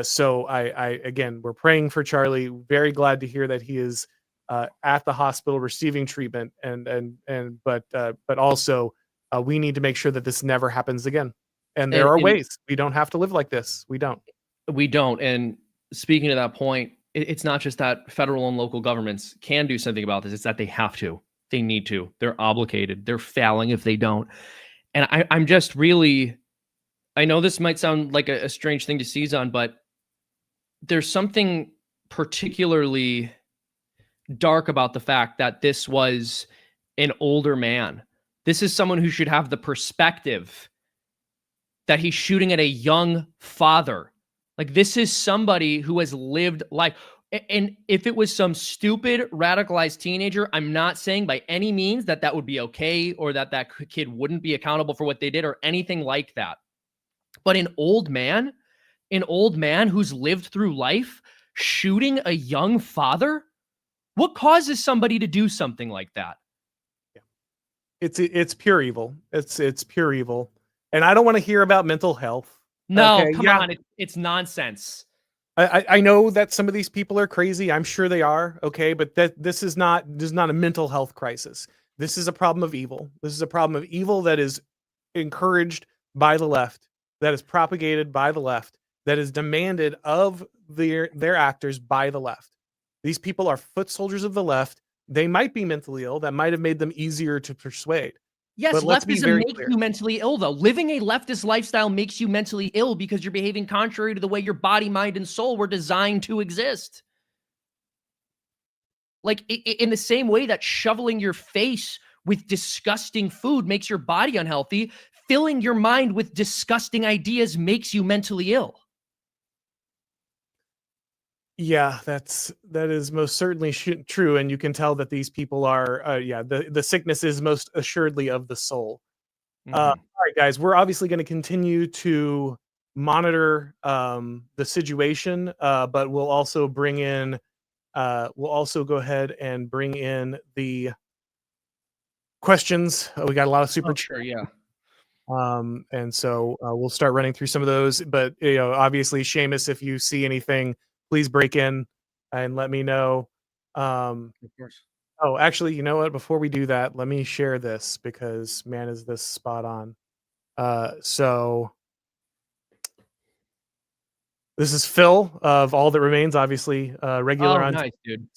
Speaker 1: So again, we're praying for Charlie. Very glad to hear that he is at the hospital receiving treatment, but also we need to make sure that this never happens again. And there are ways. We don't have to live like this. We don't.
Speaker 2: And speaking to that point, it's not just that federal and local governments can do something about this. It's that they have to. They need to. They're obligated. They're failing if they don't. And I'm just really, I know this might sound like a strange thing to seize on, but there's something particularly dark about the fact that this was an older man. This is someone who should have the perspective that he's shooting at a young father. Like, this is somebody who has lived life. And if it was some stupid radicalized teenager, I'm not saying by any means that that would be okay or that that kid wouldn't be accountable for what they did or anything like that. But an old man who's lived through life shooting a young father, what causes somebody to do something like that?
Speaker 1: It's pure evil. It's pure evil. And I don't want to hear about mental health.
Speaker 2: No,
Speaker 1: Okay,
Speaker 2: come
Speaker 1: yeah.
Speaker 2: on. It's nonsense.
Speaker 1: I know that some of these people are crazy. I'm sure they are. Okay, but this is not a mental health crisis. This is a problem of evil. This is a problem of evil that is encouraged by the left, that is propagated by the left, that is demanded of their actors by the left. These people are foot soldiers of the left. They might be mentally ill. That might have made them easier to persuade.
Speaker 2: Yes,
Speaker 1: But let's be
Speaker 2: leftism
Speaker 1: very
Speaker 2: makes
Speaker 1: clear.
Speaker 2: you mentally ill, though. Living a leftist lifestyle makes you mentally ill because you're behaving contrary to the way your body, mind, and soul were designed to exist. Like, in the same way that shoveling your face with disgusting food makes your body unhealthy, filling your mind with disgusting ideas makes you mentally ill.
Speaker 1: Yeah, that is most certainly true, and you can tell that these people are, the sickness is most assuredly of the soul. All right, guys, we're obviously going to continue to monitor the situation, but we'll also bring in, we'll also go ahead and bring in the questions. We got a lot of super
Speaker 2: Sure, yeah.
Speaker 1: and so we'll start running through some of those. But obviously, Seamus, if you see anything, please break in and let me know.
Speaker 2: Of course.
Speaker 1: Oh, actually, you know what? Before we do that, let me share this because man, is this spot on. So this is Phil of All That Remains, obviously, regular
Speaker 2: Oh,
Speaker 1: on,
Speaker 2: nice, dude.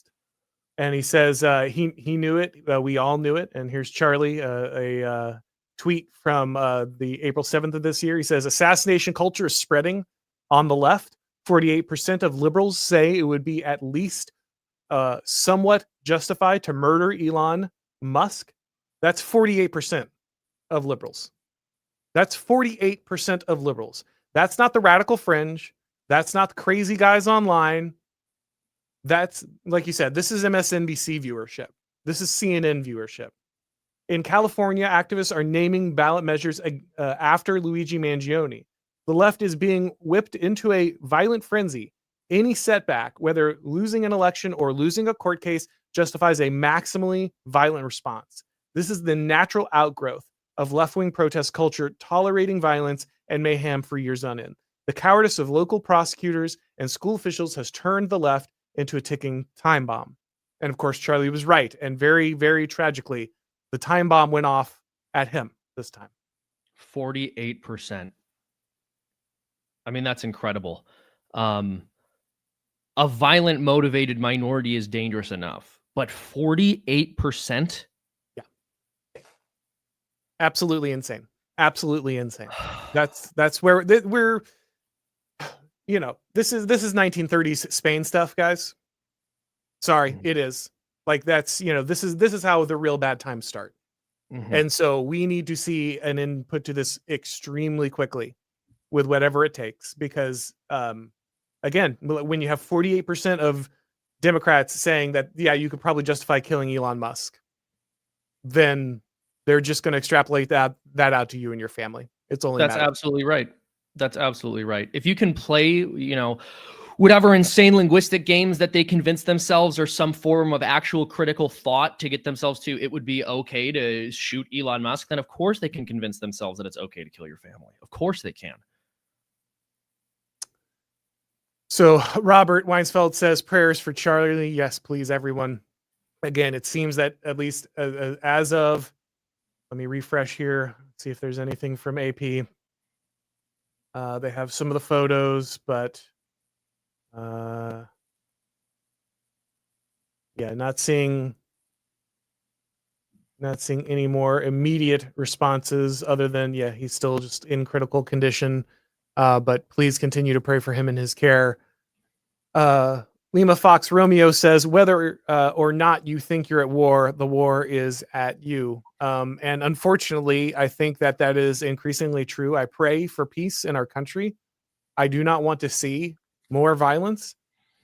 Speaker 1: and he says he knew it. We all knew it. And here's Charlie, a tweet from the April 7th of this year. He says assassination culture is spreading on the left. 48% of liberals say it would be at least somewhat justified to murder Elon Musk. That's 48% of liberals. That's 48% of liberals. That's not the radical fringe. That's not the crazy guys online. That's, like you said, this is MSNBC viewership. This is CNN viewership. In California, activists are naming ballot measures after Luigi Mangione. The left is being whipped into a violent frenzy. Any setback, whether losing an election or losing a court case, justifies a maximally violent response. This is the natural outgrowth of left-wing protest culture, tolerating violence and mayhem for years on end. The cowardice of local prosecutors and school officials has turned the left into a ticking time bomb. And of course, Charlie was right. And very, very tragically, the time bomb went off at him this time.
Speaker 2: 48%. I mean, that's incredible. A violent, motivated minority is dangerous enough, but 48%?
Speaker 1: Yeah. Absolutely insane. Absolutely insane. That's where we're, this is 1930s Spain stuff, guys. Sorry, it is. Like that's, this is how the real bad times start. And so we need to see an input to this extremely quickly with whatever it takes, because again, when you have 48% of Democrats saying that, yeah, you could probably justify killing Elon Musk, then they're just going to extrapolate that out to you and your family. It's only
Speaker 2: That's absolutely right. That's absolutely right. If you can play, whatever insane linguistic games that they convince themselves or some form of actual critical thought to get themselves to, it would be okay to shoot Elon Musk, then of course they can convince themselves that it's okay to kill your family. Of course they can.
Speaker 1: So Robert Weinsfeld says prayers for Charlie. Yes, please, everyone. Again, it seems that at least as of, let me refresh here, see if there's anything from AP. They have some of the photos, but yeah, not seeing any more immediate responses other than, yeah, he's still just in critical condition. But please continue to pray for him and his care. Lima Fox Romeo says, whether or not you think you're at war, the war is at you. And unfortunately, I think that is increasingly true. I pray for peace in our country. I do not want to see more violence,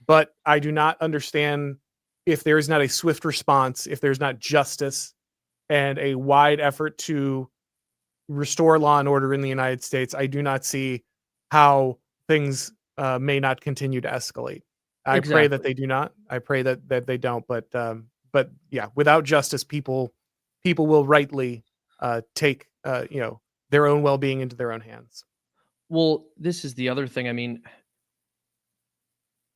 Speaker 1: but I do not understand if there is not a swift response, if there's not justice and a wide effort to restore law and order in the United States. I do not see how things may not continue to escalate. I pray that they do not. I pray that they don't. But yeah, without justice, people will rightly take their own well-being into their own hands.
Speaker 2: Well, this is the other thing. I mean,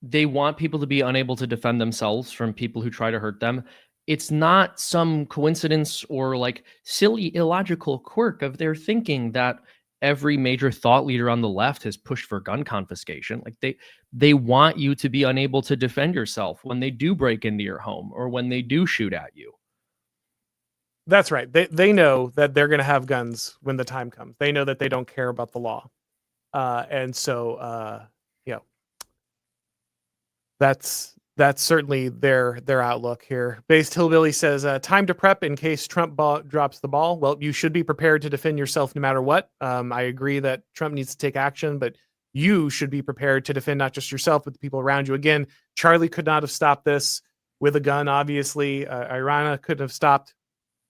Speaker 2: they want people to be unable to defend themselves from people who try to hurt them. It's not some coincidence or like silly, illogical quirk of their thinking that every major thought leader on the left has pushed for gun confiscation. Like they want you to be unable to defend yourself when they do break into your home or when they do shoot at you.
Speaker 1: That's right. They know that they're going to have guns when the time comes. They know that they don't care about the law. And so, that's certainly their outlook here. Based Hillbilly says, time to prep in case Trump drops the ball. Well, you should be prepared to defend yourself no matter what. I agree that Trump needs to take action, but you should be prepared to defend not just yourself, but the people around you. Again, Charlie could not have stopped this with a gun, obviously. Iryna couldn't have stopped.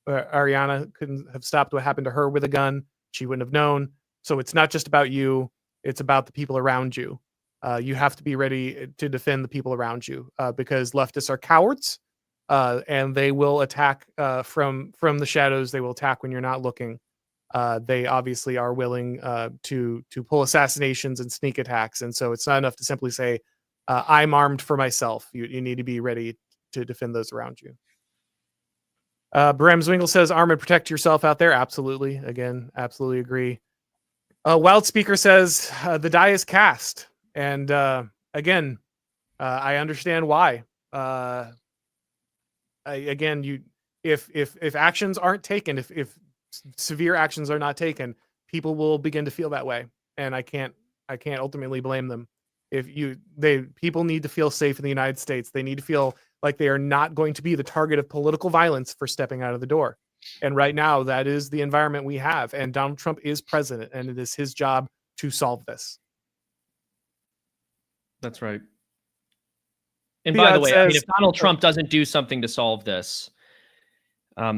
Speaker 1: Ariana couldn't have stopped what happened to her with a gun. She wouldn't have known. So it's not just about you. It's about the people around you. You have to be ready to defend the people around you because leftists are cowards and they will attack from the shadows. They will attack when you're not looking. They obviously are willing to pull assassinations and sneak attacks. And so it's not enough to simply say, I'm armed for myself. You need to be ready to defend those around you. Bram Zwingle says, arm and protect yourself out there. Absolutely. Again, absolutely agree. Wild Speaker says, the die is cast. And again, I understand why. If actions aren't taken, if severe actions are not taken, people will begin to feel that way, and I can't ultimately blame them. People need to feel safe in the United States. They need to feel like they are not going to be the target of political violence for stepping out of the door. And right now, that is the environment we have. And Donald Trump is president, and it is his job to solve this.
Speaker 2: That's right. And by the way, I mean, if Donald Trump doesn't do something to solve this, I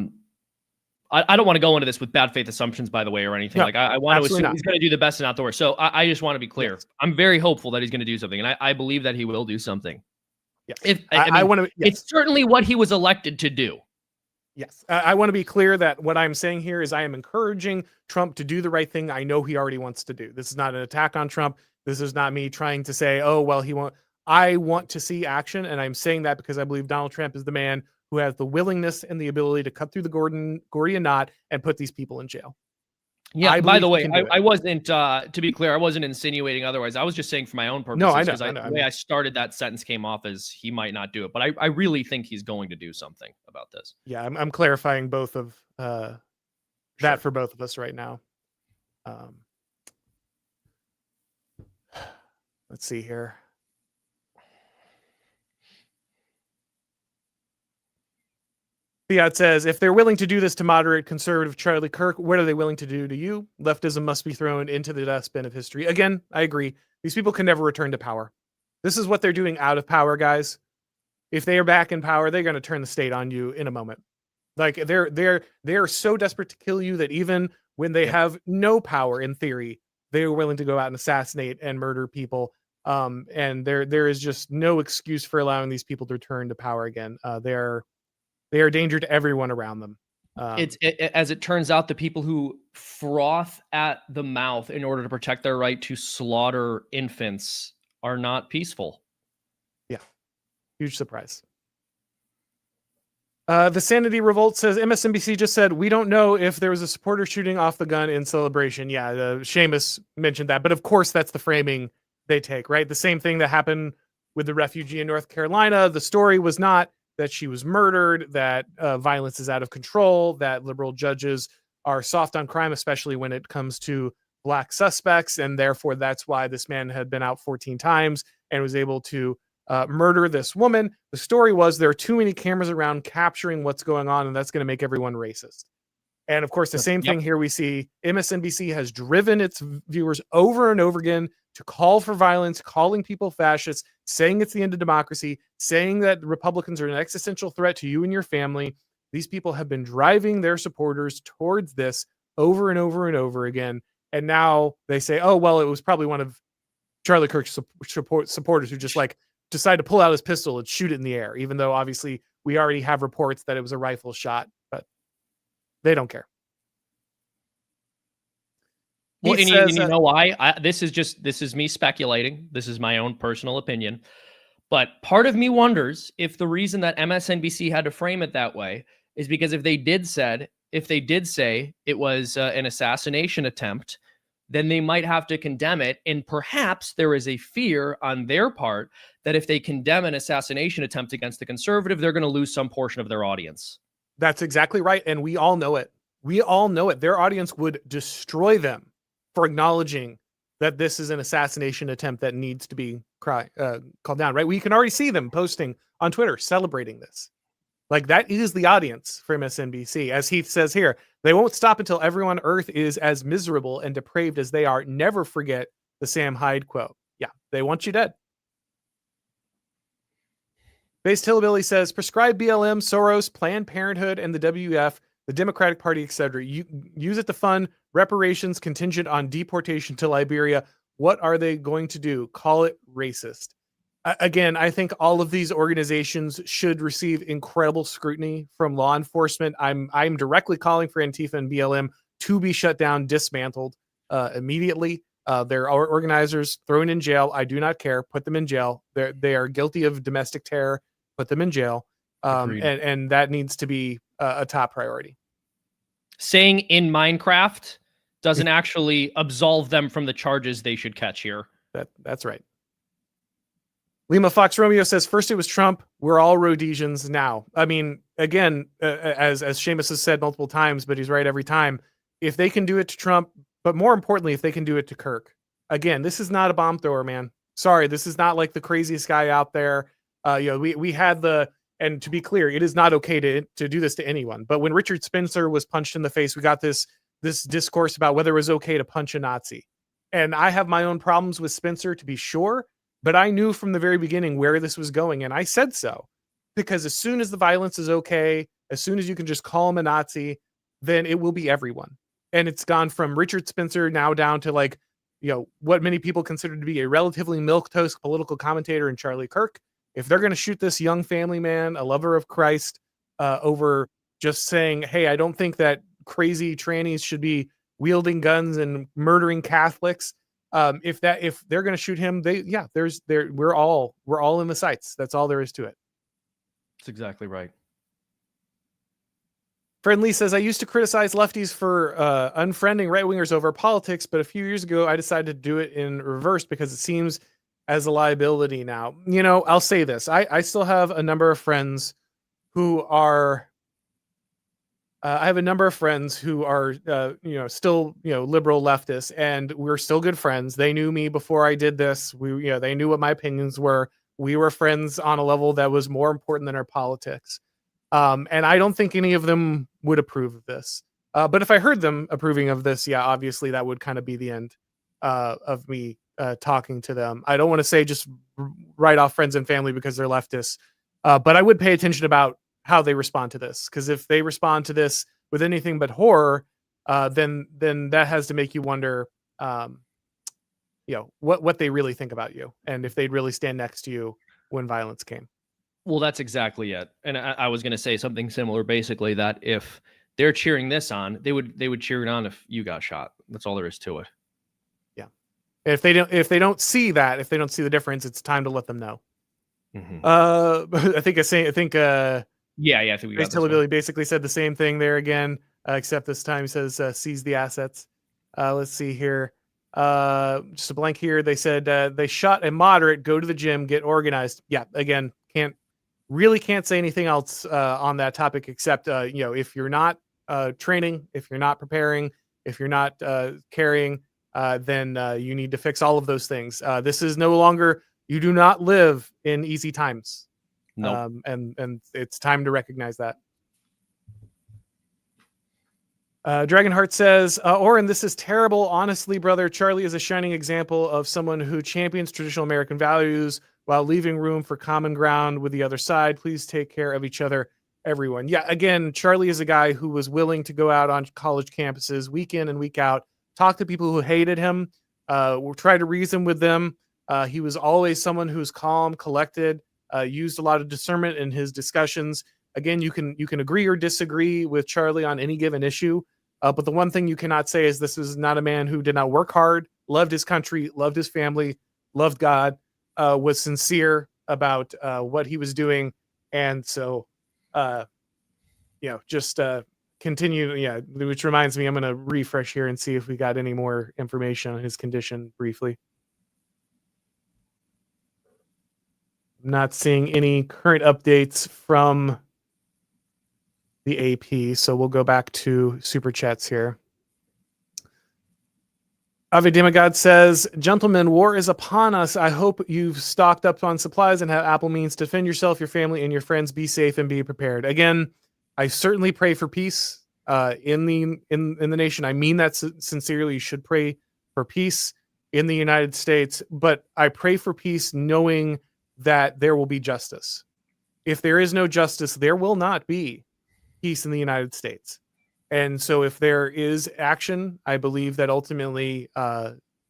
Speaker 2: don't want to go into this with bad faith assumptions, by the way, or anything. No, like I want to assume he's going to do the best and out the worst. So I just want to be clear. Yes. I'm very hopeful that he's going to do something, and I believe that he will do something.
Speaker 1: Yes.
Speaker 2: I want to. Yes. It's certainly what he was elected to do.
Speaker 1: Yes. I want to be clear that what I'm saying here is I am encouraging Trump to do the right thing. I know he already wants to do. This is not an attack on Trump. This is not me trying to say, oh, well, he won't. I want to see action, and I'm saying that because I believe Donald Trump is the man who has the willingness and the ability to cut through the Gordian knot and put these people in jail.
Speaker 2: Yeah, by the way, I wasn't, to be clear, I wasn't insinuating otherwise. I was just saying for my own purposes.
Speaker 1: No, I know.
Speaker 2: The way I started that sentence came off as he might not do it, but I really think he's going to do something about this.
Speaker 1: Yeah, I'm clarifying both of that for both of us right now. Let's see here. Fiat says, if they're willing to do this to moderate conservative Charlie Kirk, what are they willing to do to you? Leftism must be thrown into the dustbin of history. Again, I agree. These people can never return to power. This is what they're doing out of power, guys. If they are back in power, they're going to turn the state on you in a moment. Like they're so desperate to kill you that even when they have no power in theory, they are willing to go out and assassinate and murder people. And there is just no excuse for allowing these people to return to power again. They are a danger to everyone around them.
Speaker 2: As it turns out, the people who froth at the mouth in order to protect their right to slaughter infants are not peaceful.
Speaker 1: Yeah. Huge surprise. The Sanity Revolt says, MSNBC just said, we don't know if there was a supporter shooting off the gun in celebration. Yeah, Seamus mentioned that. But of course, that's the framing they take, right? The same thing that happened with the refugee in North Carolina. The story was not that she was murdered, that violence is out of control, that liberal judges are soft on crime, especially when it comes to black suspects. And therefore, that's why this man had been out 14 times and was able to murder this woman. The story was there are too many cameras around capturing what's going on, and that's going to make everyone racist. And of course, the same thing here we see. MSNBC has driven its viewers over and over again to call for violence, calling people fascists, saying it's the end of democracy, saying that Republicans are an existential threat to you and your family. These people have been driving their supporters towards this over and over and over again. And now they say, oh, well, it was probably one of Charlie Kirk's supporters who just like decided to pull out his pistol and shoot it in the air, even though obviously we already have reports that it was a rifle shot, but they don't care.
Speaker 2: Well, and you know why? This is me speculating. This is my own personal opinion. But part of me wonders if the reason that MSNBC had to frame it that way is because if they did say it was an assassination attempt, then they might have to condemn it. And perhaps there is a fear on their part that if they condemn an assassination attempt against the conservative, they're going to lose some portion of their audience.
Speaker 1: That's exactly right. And we all know it. We all know it. Their audience would destroy them for acknowledging that this is an assassination attempt that needs to be called down, right? We can already see them posting on Twitter celebrating this. Like, that is the audience for MSNBC. As Heath says here, they won't stop until everyone on Earth is as miserable and depraved as they are. Never forget the Sam Hyde quote. Yeah, they want you dead. Based Hillbilly says, prescribe BLM, Soros, Planned Parenthood, and the WF, the Democratic Party, etc. Use it to fund reparations contingent on deportation to Liberia. What are they going to do? Call it racist. Again, I think all of these organizations should receive incredible scrutiny from law enforcement. I'm directly calling for Antifa and BLM to be shut down, dismantled immediately. Their organizers thrown in jail. I do not care. Put them in jail. They are guilty of domestic terror. Put them in jail. And that needs to be a top priority.
Speaker 2: Saying in Minecraft doesn't actually absolve them from the charges they should catch here.
Speaker 1: That's right. Lima Fox Romeo says, first it was Trump. We're all Rhodesians now. I mean, again, as Seamus has said multiple times, but he's right every time. If they can do it to Trump, but more importantly, if they can do it to Kirk. Again, this is not a bomb thrower, man. Sorry, this is not like the craziest guy out there. We had and to be clear, it is not okay to do this to anyone. But when Richard Spencer was punched in the face, we got this discourse about whether it was okay to punch a Nazi. And I have my own problems with Spencer, to be sure. But I knew from the very beginning where this was going, and I said so. Because as soon as the violence is okay, as soon as you can just call him a Nazi, then it will be everyone. And it's gone from Richard Spencer now down to what many people consider to be a relatively milquetoast political commentator in Charlie Kirk. If they're going to shoot this young family man, a lover of Christ, over just saying, hey, I don't think that crazy trannies should be wielding guns and murdering Catholics. If they're going to shoot him, we're all in the sights. That's all there is to it.
Speaker 2: That's exactly right.
Speaker 1: Friendly says, I used to criticize lefties for unfriending right-wingers over politics, but a few years ago, I decided to do it in reverse because it seems as a liability now. I'll say this. I still have a number of friends who are still, liberal leftists, and we're still good friends. They knew me before I did this. They knew what my opinions were. We were friends on a level that was more important than our politics. And I don't think any of them would approve of this. But if I heard them approving of this, obviously that would kind of be the end of me talking to them. I don't want to say just write off friends and family because they're leftists. But I would pay attention about how they respond to this, because if they respond to this with anything but horror, then that has to make you wonder, what they really think about you, and if they'd really stand next to you when violence came.
Speaker 2: Well, that's exactly it. And I was going to say something similar, basically, that if they're cheering this on, they would cheer it on if you got shot. That's all there is to it.
Speaker 1: Yeah. If they don't see that, if they don't see the difference, it's time to let them know.
Speaker 2: Mm-hmm.
Speaker 1: I think
Speaker 2: I think we got
Speaker 1: Billy basically said the same thing there again, except this time he says seize the assets. Let's see here. Just a blank here. They said they shot a moderate, go to the gym, get organized. Yeah, again, can't say anything else on that topic except if you're not training, if you're not preparing, if you're not carrying, then you need to fix all of those things. This is no longer, you do not live in easy times.
Speaker 2: Nope.
Speaker 1: And it's time to recognize that. Dragonheart says, Auron, this is terrible. Honestly, brother, Charlie is a shining example of someone who champions traditional American values while leaving room for common ground with the other side. Please take care of each other, everyone. Yeah, again, Charlie is a guy who was willing to go out on college campuses week in and week out, talk to people who hated him, try to reason with them. He was always someone who's calm, collected, used a lot of discernment in his discussions. Again, you can agree or disagree with Charlie on any given issue. But the one thing you cannot say is this is not a man who did not work hard, loved his country, loved his family, loved God, was sincere about what he was doing. And so, just continue. Yeah, which reminds me, I'm going to refresh here and see if we got any more information on his condition briefly. I'm not seeing any current updates from the AP, so we'll go back to super chats here. Ave Demigod says, gentlemen, war is upon us. I hope you've stocked up on supplies and have ample means to defend yourself, your family, and your friends. Be safe and be prepared. Again, I certainly pray for peace in the nation. I mean that sincerely. You should pray for peace in the United States, but I pray for peace knowing that there will be justice. If there is no justice, there will not be peace in the United States. And so if there is action, I believe that ultimately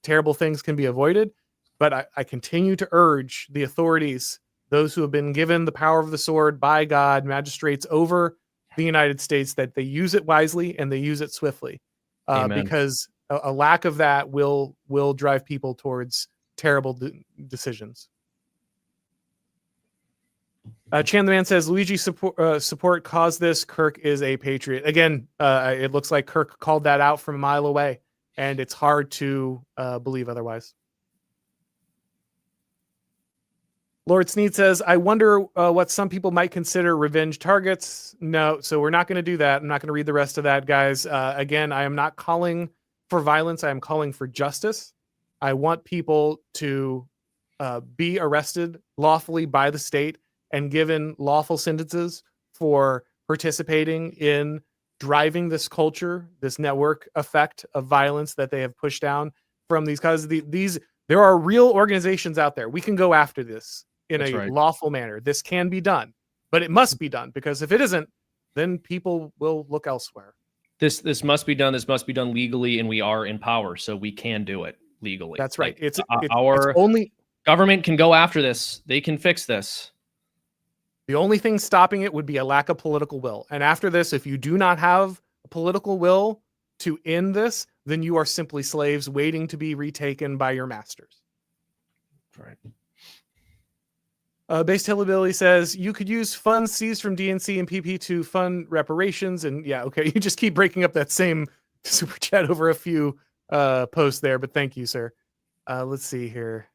Speaker 1: terrible things can be avoided. But I continue to urge the authorities, those who have been given the power of the sword by God, magistrates over the United States, that they use it wisely and they use it swiftly. Because a lack of that will drive people towards terrible decisions. Chan the Man says, Luigi support caused this. Kirk is a patriot. Again, it looks like Kirk called that out from a mile away, and it's hard to believe otherwise. Lord Sneed says, I wonder what some people might consider revenge targets. No, so we're not going to do that. I'm not going to read the rest of that, guys. Again, I am not calling for violence. I am calling for justice. I want people to be arrested lawfully by the state and given lawful sentences for participating in driving this culture, this network effect of violence that they have pushed down from these causes. There are real organizations out there. We can go after this in lawful manner. This can be done, but it must be done, because if it isn't, then people will look elsewhere.
Speaker 2: This must be done. This must be done legally, and we are in power, so we can do it legally.
Speaker 1: That's right.
Speaker 2: Like,
Speaker 1: Our only
Speaker 2: government can go after this. They can fix this.
Speaker 1: The only thing stopping it would be a lack of political will. And after this, if you do not have a political will to end this, then you are simply slaves waiting to be retaken by your masters.
Speaker 2: Right.
Speaker 1: Base Hillbilly says, you could use funds seized from DNC and PP to fund reparations. And yeah, okay, you just keep breaking up that same super chat over a few posts there, but thank you, sir. Let's see here.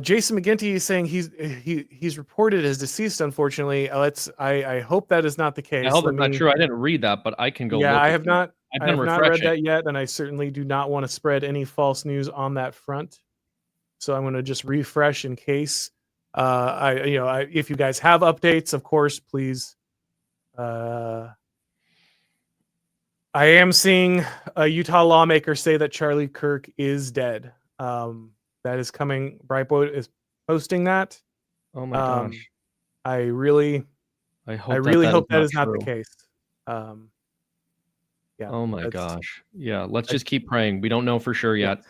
Speaker 1: Jason McGinty is saying he's reported as deceased. Unfortunately, I hope that is not the case.
Speaker 2: I hope it's not true. I didn't read that, but I can go.
Speaker 1: Yeah,
Speaker 2: look
Speaker 1: I have not.
Speaker 2: I've
Speaker 1: I
Speaker 2: been
Speaker 1: have not read
Speaker 2: refreshing.
Speaker 1: that yet, and I certainly do not want to spread any false news on that front. So I'm going to just refresh in case. If you guys have updates, of course, please. I am seeing a Utah lawmaker say that Charlie Kirk is dead. That is coming. Brightboard is posting that.
Speaker 2: Oh my gosh!
Speaker 1: I really hope that is not the case. Yeah.
Speaker 2: Oh my gosh! Yeah, let's just keep praying. We don't know for sure yet.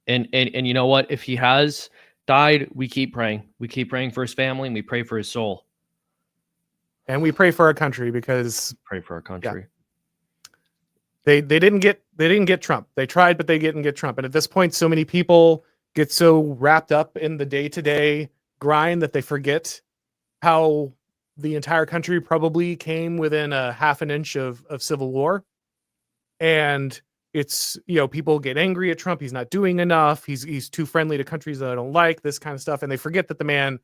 Speaker 2: And you know what? If he has died, we keep praying. We keep praying for his family, and we pray for his soul.
Speaker 1: And we pray for our country, because
Speaker 2: pray for our country.
Speaker 1: Yeah. They didn't get Trump. They tried, but they didn't get Trump. And at this point, so many people get so wrapped up in the day-to-day grind that they forget how the entire country probably came within a half an inch of civil war. And it's, people get angry at Trump. He's not doing enough. He's too friendly to countries that I don't like, this kind of stuff. And they forget that the man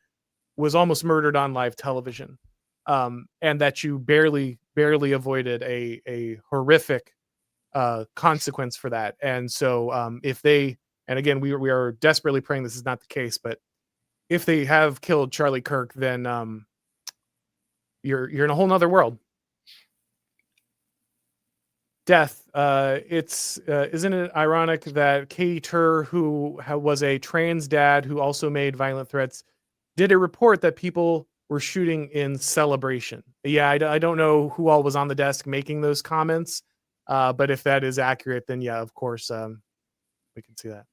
Speaker 1: was almost murdered on live television. And that you barely avoided a horrific consequence for that. And so and again, we are desperately praying this is not the case, but if they have killed Charlie Kirk, then you're in a whole nother world. death. It's isn't it ironic that Katie Tur, who was a trans dad who also made violent threats, did a report that people were shooting in celebration. Yeah, I don't know who all was on the desk making those comments, but if that is accurate, then yeah, of course, we can see that.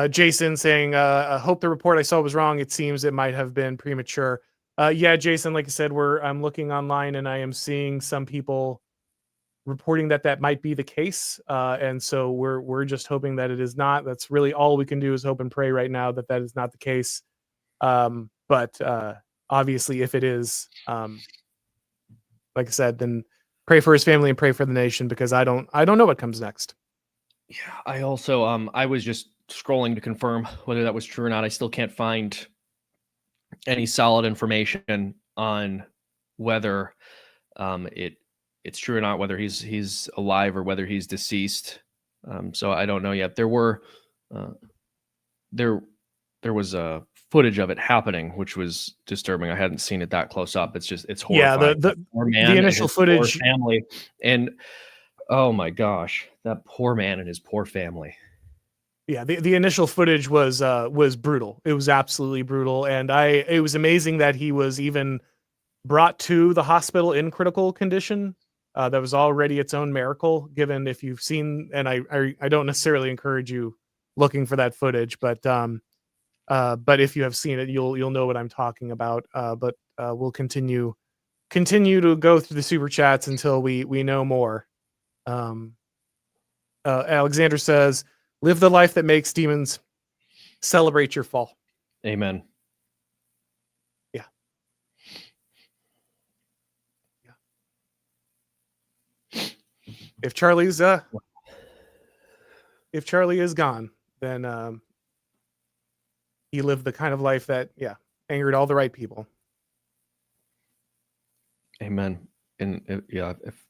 Speaker 1: Jason saying, I hope the report I saw was wrong. It seems it might have been premature. Yeah, Jason, like I said, I'm looking online and I am seeing some people reporting that that might be the case. And so we're just hoping that it is not. That's really all we can do is hope and pray right now that that is not the case. But obviously, if it is, like I said, then pray for his family and pray for the nation, because I don't know what comes next.
Speaker 2: Yeah, I also I was just scrolling to confirm whether that was true or not. I still can't find any solid information on whether it's true or not, whether he's alive or whether he's deceased. So I don't know yet. There was a footage of it happening, which was disturbing. I hadn't seen it that close up. It's horrifying.
Speaker 1: Yeah,
Speaker 2: the
Speaker 1: initial footage,
Speaker 2: family, and oh my gosh, that poor man and his poor family.
Speaker 1: Yeah, the initial footage was brutal. It was absolutely brutal, and it was amazing that he was even brought to the hospital in critical condition. That was already its own miracle, given if you've seen, and I don't necessarily encourage you looking for that footage, but if you have seen it, you'll know what I'm talking about. But we'll continue to go through the super chats until we know more. Alexander says, live the life that makes demons, celebrate your fall.
Speaker 2: Amen.
Speaker 1: Yeah. If Charlie is gone, then he lived the kind of life that, yeah, angered all the right people.
Speaker 2: Amen. And if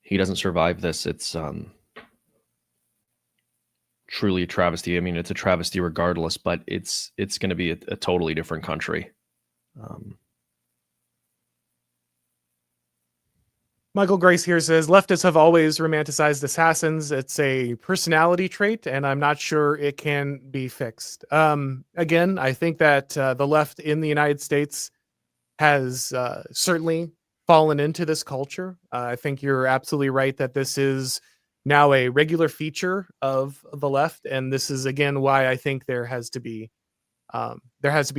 Speaker 2: he doesn't survive this, it's truly a travesty. I mean, it's a travesty regardless, but it's going to be a totally different country.
Speaker 1: Michael Grace here says, leftists have always romanticized assassins. It's a personality trait, and I'm not sure it can be fixed. Again, I think that the left in the United States has certainly fallen into this culture. I think you're absolutely right that this is now a regular feature of the left, and this is again why I think there has to be a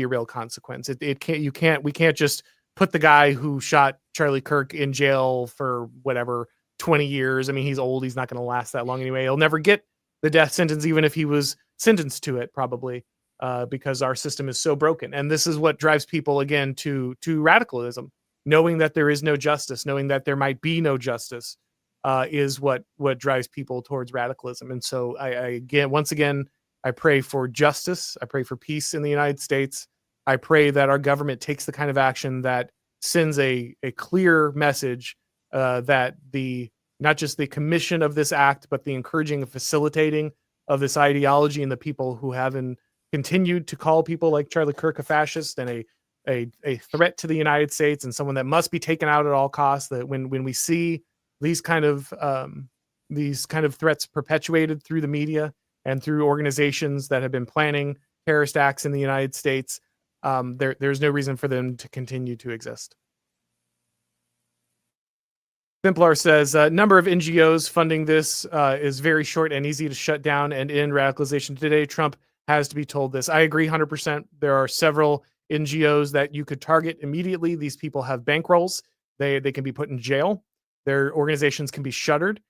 Speaker 1: real consequence. We can't just put the guy who shot Charlie Kirk in jail for whatever 20 years. I mean, he's old. He's not going to last that long anyway. He'll never get the death sentence, even if he was sentenced to it, probably, because our system is so broken. And this is what drives people again to radicalism, knowing that there is no justice, knowing that there might be no justice, is what drives people towards radicalism. And so once again, I pray for justice. I pray for peace in the United States. I pray that our government takes the kind of action that sends a clear message that not just the commission of this act, but the encouraging and facilitating of this ideology, and the people who haven't continued to call people like Charlie Kirk a fascist and a threat to the United States and someone that must be taken out at all costs. That when we see these kind of threats perpetuated through the media and through organizations that have been planning terrorist acts in the United States, there's no reason for them to continue to exist. Simplar says, number of NGOs funding this is very short and easy to shut down and end radicalization today. Trump has to be told this. I agree 100%. There are several NGOs that you could target immediately. These people have bankrolls. They can be put in jail. Their organizations can be shuttered.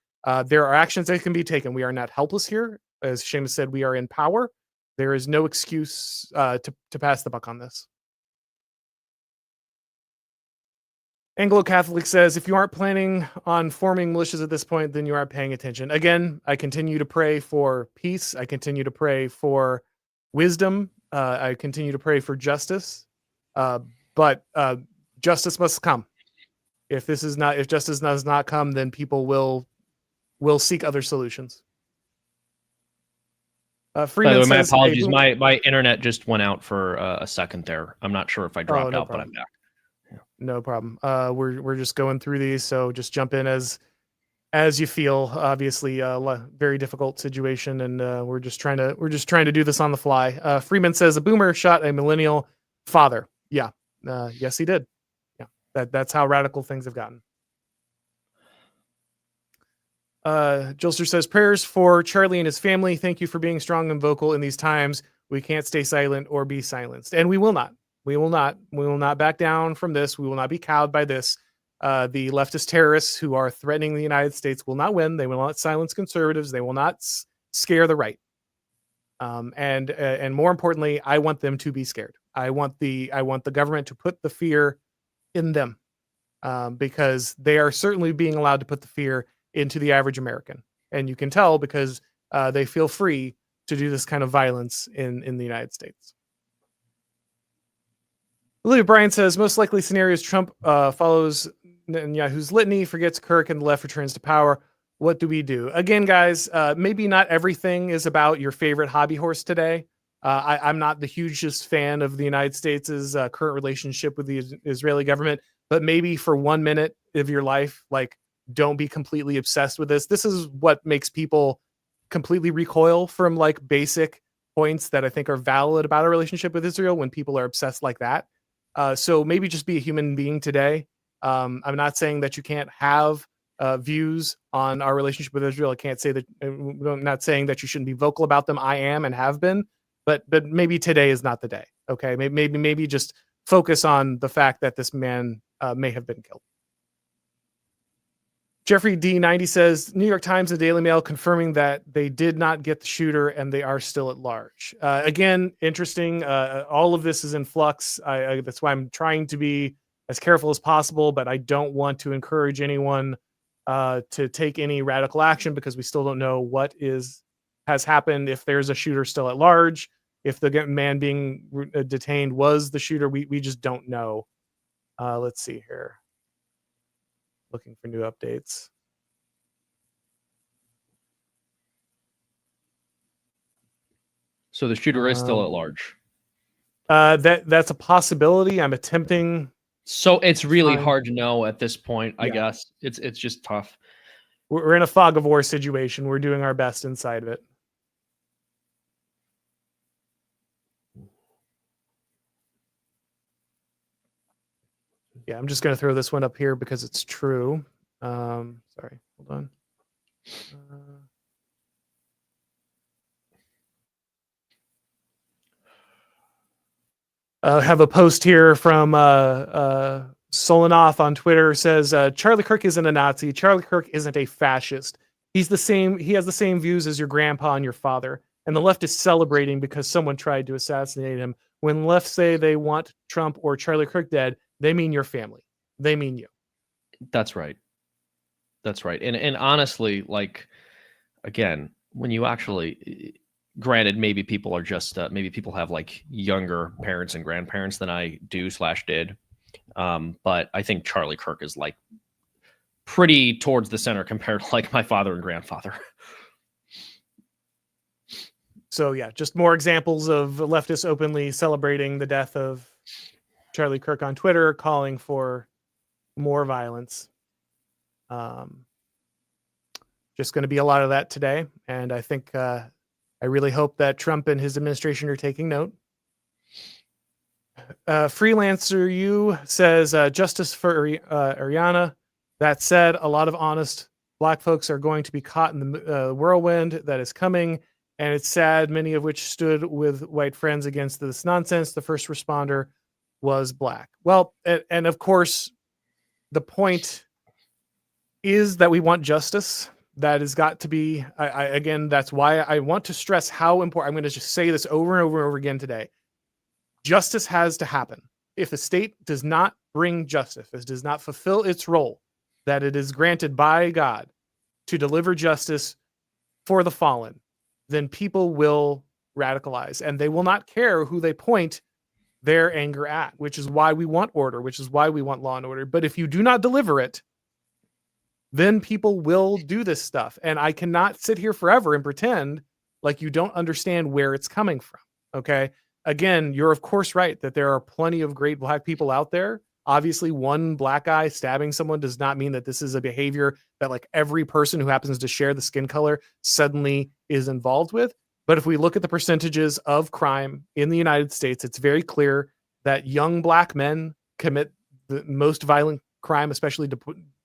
Speaker 1: There are actions that can be taken. We are not helpless here. As Seamus said, we are in power. There is no excuse to pass the buck on this. Anglo-Catholic says, if you aren't planning on forming militias at this point, then you aren't paying attention. Again, I continue to pray for peace. I continue to pray for wisdom. I continue to pray for justice. But justice must come. If justice does not come, then people will seek other solutions. Freeman says,
Speaker 2: my apologies. My internet just went out for a second there. I'm not sure if I dropped out, but I'm back.
Speaker 1: Yeah. No problem. We're just going through these, so just jump in as as you feel. Obviously, very difficult situation, and we're just trying to do this on the fly. Freeman says a boomer shot a millennial father. Yeah, yes, he did. Yeah, that's how radical things have gotten. Jolster says prayers for Charlie and his family. Thank you for being strong and vocal in these times. We can't stay silent or be silenced, and we will not. We will not. We will not back down from this. We will not be cowed by this. The leftist terrorists who are threatening the United States will not win. They will not silence conservatives. They will not scare the right. And more importantly, I want them to be scared. I want the government to put the fear in them, because they are certainly being allowed to put the fear into the average American, and you can tell because they feel free to do this kind of violence in the United States. Olivia Bryan says most likely scenario is Trump follows Netanyahu's litany, forgets Kirk, and the left returns to power. What do we do? Again, guys, maybe not everything is about your favorite hobby horse today. I'm not the hugest fan of the United States' current relationship with the Israeli government, but maybe for 1 minute of your life, like, don't be completely obsessed with this. This is what makes people completely recoil from like basic points that I think are valid about a relationship with Israel when people are obsessed like that. So maybe just be a human being today. I'm not saying that you can't have views on our relationship with Israel. I can't say that. I'm not saying that you shouldn't be vocal about them. I am and have been, but maybe today is not the day. Okay, maybe just focus on the fact that this man may have been killed. Jeffrey D90 says New York Times and Daily Mail confirming that they did not get the shooter and they are still at large. Again, interesting. All of this is in flux. That's why I'm trying to be as careful as possible, but I don't want to encourage anyone to take any radical action because we still don't know what has happened. If there's a shooter still at large, if the man being detained was the shooter, we just don't know. Let's see here. Looking for new updates.
Speaker 2: So the shooter is still at large.
Speaker 1: That's a possibility. I'm attempting.
Speaker 2: So it's really hard to know at this point. I guess it's just tough.
Speaker 1: We're in a fog of war situation. We're doing our best inside of it. Yeah, I'm just going to throw this one up here because it's true. Sorry, hold on. I have a post here from Solanoff on Twitter. Says Charlie Kirk isn't a Nazi. Charlie Kirk isn't a fascist. He has the same views as your grandpa and your father. And the left is celebrating because someone tried to assassinate him. When left say they want Trump or Charlie Kirk dead, they mean your family. They mean you.
Speaker 2: That's right. That's right. And honestly, like, again, when you actually, granted, maybe people are just, maybe people have like younger parents and grandparents than I do/did. But I think Charlie Kirk is like pretty towards the center compared to like my father and grandfather.
Speaker 1: So yeah, just more examples of leftists openly celebrating the death of Charlie Kirk on Twitter, calling for more violence. Just going to be a lot of that today. And I think I really hope that Trump and his administration are taking note. Freelancer U says justice for Iryna. That said, a lot of honest Black folks are going to be caught in the whirlwind that is coming. And it's sad, many of which stood with white friends against this nonsense. The first responder was Black. Well, and of course, the point is that we want justice. That has got to be, again, that's why I want to stress how important, I'm going to just say this over and over and over again today. Justice has to happen. If the state does not bring justice, if it does not fulfill its role that it is granted by God to deliver justice for the fallen, then people will radicalize and they will not care who they point their anger at, which is why we want order, which is why we want law and order. But if you do not deliver it, then people will do this stuff. And I cannot sit here forever and pretend like you don't understand where it's coming from. Okay. Again, you're of course right that there are plenty of great Black people out there. Obviously, one black guy stabbing someone does not mean that this is a behavior that like every person who happens to share the skin color suddenly is involved with. But if we look at the percentages of crime in the United States, it's very clear that young black men commit the most violent crime, especially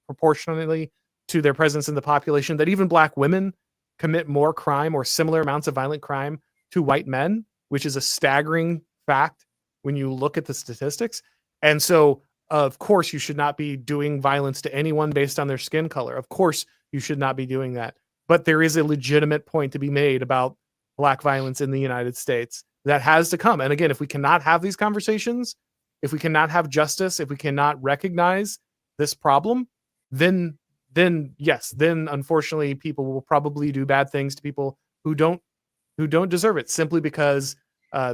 Speaker 1: proportionally to their presence in the population, that even black women commit more crime or similar amounts of violent crime to white men, which is a staggering fact when you look at the statistics. And so, of course, you should not be doing violence to anyone based on their skin color. Of course, you should not be doing that. But there is a legitimate point to be made about black violence in the United States that has to come. And again, if we cannot have these conversations, if we cannot have justice, if we cannot recognize this problem, then yes, then unfortunately people will probably do bad things to people who don't deserve it, simply because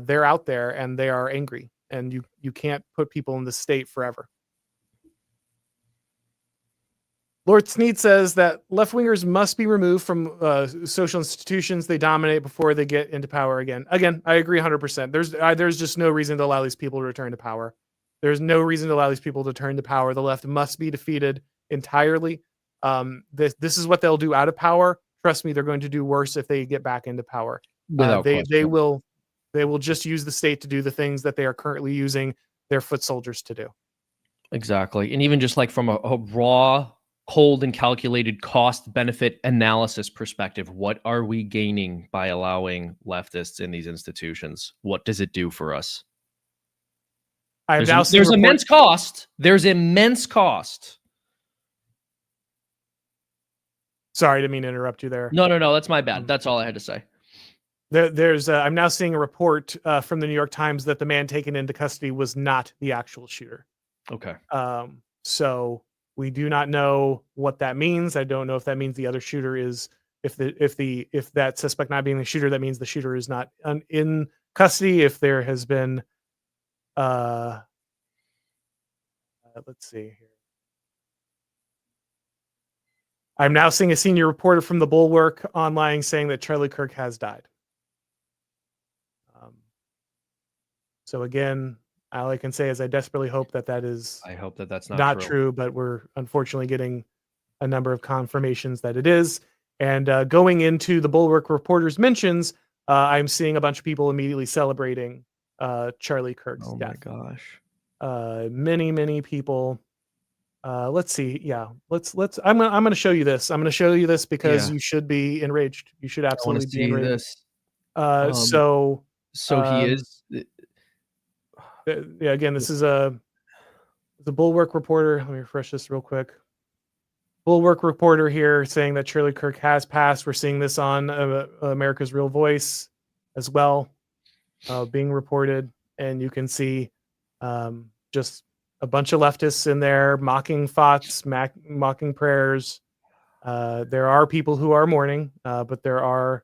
Speaker 1: they're out there and they are angry, and you can't put people in this state forever. Lord Sneed says that left-wingers must be removed from social institutions they dominate before they get into power again. Again, I agree 100%. There's just no reason to allow these people to return to power. There's no reason to allow these people to turn to power. The left must be defeated entirely. This is what they'll do out of power. Trust me, they're going to do worse if they get back into power. They will just use the state to do the things that they are currently using their foot soldiers to do.
Speaker 2: Exactly. And even just like from a raw, cold and calculated cost benefit analysis perspective, what are we gaining by allowing leftists in these institutions? What does it do for us? There's immense cost. There's immense cost.
Speaker 1: Sorry, I didn't mean to interrupt you there.
Speaker 2: No, that's my bad. That's all I had to say.
Speaker 1: I'm now seeing a report from the New York Times that the man taken into custody was not the actual shooter.
Speaker 2: Okay.
Speaker 1: So we do not know what that means. I don't know if that means the other shooter is, if that suspect not being the shooter, that means the shooter is not in custody. If there has been, let's see here. I'm now seeing a senior reporter from the Bulwark online saying that Charlie Kirk has died. So again, all I can say is I desperately hope that is.
Speaker 2: I hope that's
Speaker 1: not true, but we're unfortunately getting a number of confirmations that it is. And going into the Bulwark reporter's mentions, I'm seeing a bunch of people immediately celebrating Charlie Kirk's death.
Speaker 2: Oh my gosh!
Speaker 1: Many people. Let's see. Yeah, let's. I'm going to show you this. I'm going to show you this because you should be enraged. You should absolutely be enraged. So
Speaker 2: he is.
Speaker 1: Yeah. Again, this is the Bulwark reporter. Let me refresh this real quick. Bulwark reporter here saying that Charlie Kirk has passed. We're seeing this on America's Real Voice as well, being reported, and you can see just a bunch of leftists in there mocking thoughts, mocking prayers. There are people who are mourning, but there are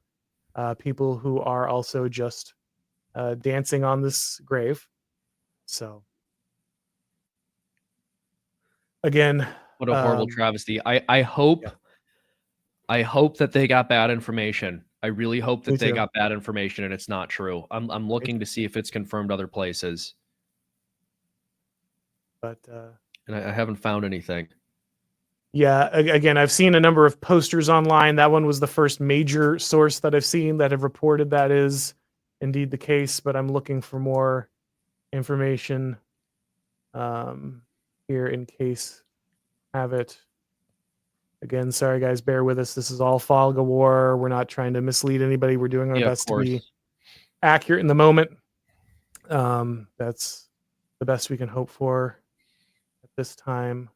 Speaker 1: people who are also just dancing on this grave. So again,
Speaker 2: what a horrible travesty. I hope that they got bad information. I really hope that they got bad information and it's not true. I'm looking to see if it's confirmed other places.
Speaker 1: But
Speaker 2: and I haven't found anything.
Speaker 1: Yeah, again, I've seen a number of posters online. That one was the first major source that I've seen that have reported that is indeed the case, but I'm looking for more information here in case I have it. Again, sorry guys, bear with us. This is all fog of war. We're not trying to mislead anybody. We're doing our best to be accurate in the moment. That's the best we can hope for at this time.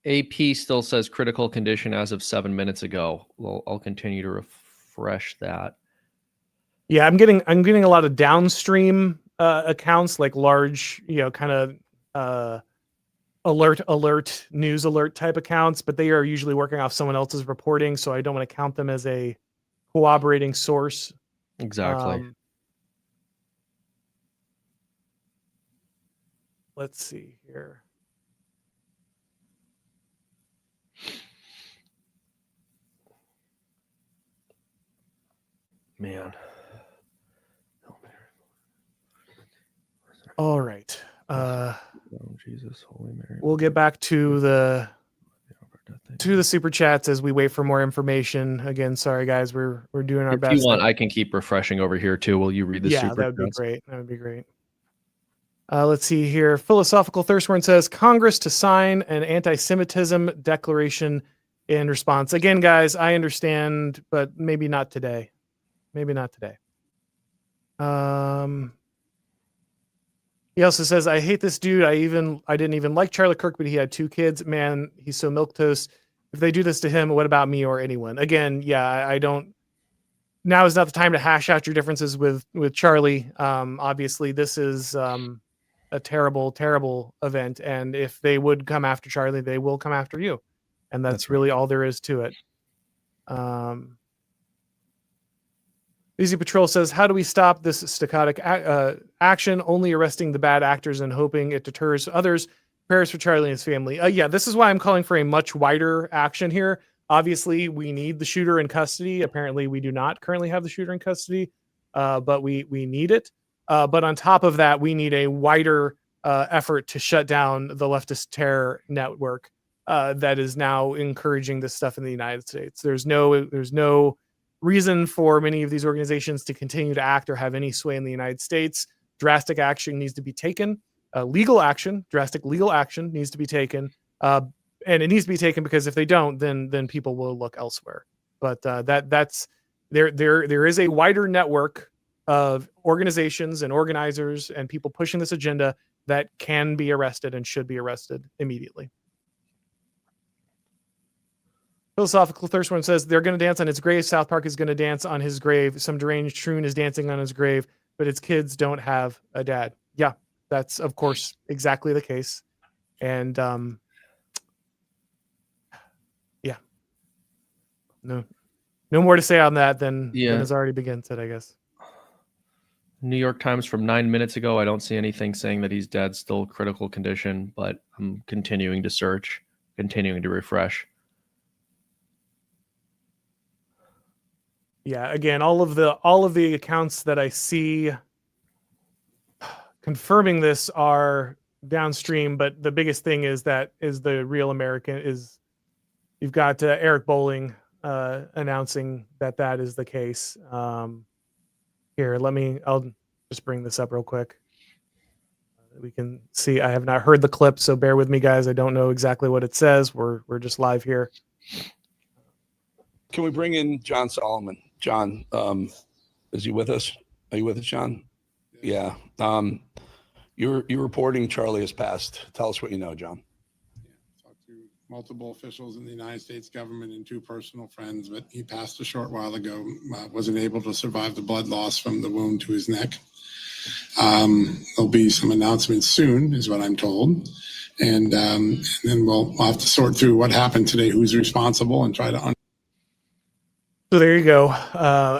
Speaker 2: AP still says critical condition as of 7 minutes ago. Well, I'll continue to refresh that.
Speaker 1: Yeah, I'm getting a lot of downstream accounts, like large, kind of news alert type accounts, but they are usually working off someone else's reporting, so I don't want to count them as a corroborating source.
Speaker 2: Exactly.
Speaker 1: Let's see here.
Speaker 2: Man.
Speaker 1: All right.
Speaker 2: Jesus, Holy Mary.
Speaker 1: We'll get back to the super chats as we wait for more information. Again, sorry guys, we're doing our
Speaker 2: If
Speaker 1: best.
Speaker 2: you want, I can keep refreshing over here too. Will you read the super
Speaker 1: that would be
Speaker 2: chats?
Speaker 1: great. That would be great. Let's see here. Philosophical Thirstworn says Congress to sign an anti-Semitism declaration in response. Again, guys, I understand, but maybe not today. Maybe not today. He also says, I hate this dude. I didn't even like Charlie Kirk, but he had 2 kids. Man, he's so milquetoast. If they do this to him, what about me or anyone? Again, yeah, I don't. Now is not the time to hash out your differences with Charlie. Obviously, this is a terrible, terrible event. And if they would come after Charlie, they will come after you. And that's really all there is to it. Easy Patrol says, how do we stop this staccatic action? Only arresting the bad actors and hoping it deters others. Prayers for Charlie and his family. Yeah, this is why I'm calling for a much wider action here. Obviously, we need the shooter in custody. Apparently, we do not currently have the shooter in custody, but we need it. But on top of that, we need a wider effort to shut down the leftist terror network that is now encouraging this stuff in the United States. There's no reason for many of these organizations to continue to act or have any sway in the United States. Drastic action needs to be taken. Drastic legal action needs to be taken. And it needs to be taken because if they don't, then people will look elsewhere. But that's there is a wider network of organizations and organizers and people pushing this agenda that can be arrested and should be arrested immediately. Philosophical Thirstworm says they're going to dance on his grave. South Park is going to dance on his grave. Some deranged troon is dancing on his grave, but his kids don't have a dad. Yeah, that's of course exactly the case. And yeah, no more to say on that than has already been said, I guess.
Speaker 2: New York Times from 9 minutes ago. I don't see anything saying that he's dead, still critical condition, but I'm continuing to search, continuing to refresh.
Speaker 1: Yeah, again, all of the accounts that I see confirming this are downstream, but the biggest thing is the real American is you've got Eric Bolling announcing that is the case. Here, I'll just bring this up real quick. We can see I have not heard the clip, so bear with me, guys. I don't know exactly what it says. We're just live here.
Speaker 3: Can we bring in John Solomon? John, is he with us? Are you with us, John? Yeah. You're reporting Charlie has passed. Tell us what you know, John.
Speaker 4: Talked to multiple officials in the United States government and 2 personal friends, but he passed a short while ago. Wasn't able to survive the blood loss from the wound to his neck. There'll be some announcements soon, is what I'm told. And then we'll have to sort through what happened today, who's responsible, and try to
Speaker 1: So there you go.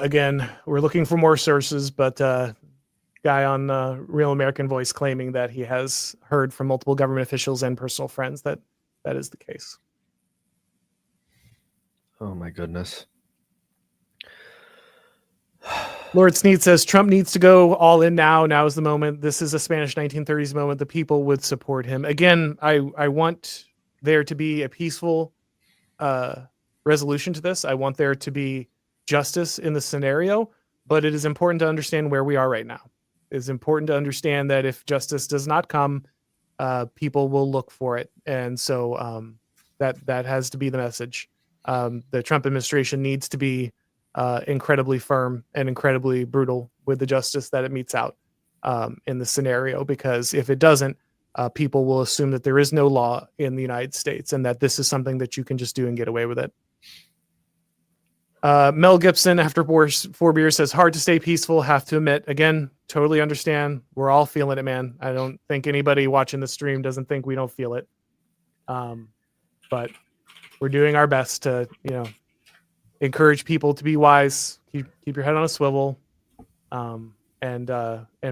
Speaker 1: Again, we're looking for more sources, but guy on Real American Voice claiming that he has heard from multiple government officials and personal friends that is the case.
Speaker 2: Oh my goodness.
Speaker 1: Lord Sneed says Trump needs to go all in now. Now is the moment. This is a Spanish 1930s moment. The people would support him. Again, I want there to be a peaceful resolution to this. I want there to be justice in the scenario, but it is important to understand where we are right now. It is important to understand that if justice does not come, people will look for it. And so that has to be the message. The Trump administration needs to be incredibly firm and incredibly brutal with the justice that it metes out in the scenario, because if it doesn't, people will assume that there is no law in the United States and that this is something that you can just do and get away with it. Mel Gibson, after 4 beers, says, hard to stay peaceful, have to admit. Again, totally understand. We're all feeling it, man. I don't think anybody watching the stream doesn't think we don't feel it. But we're doing our best to, encourage people to be wise, keep your head on a swivel, and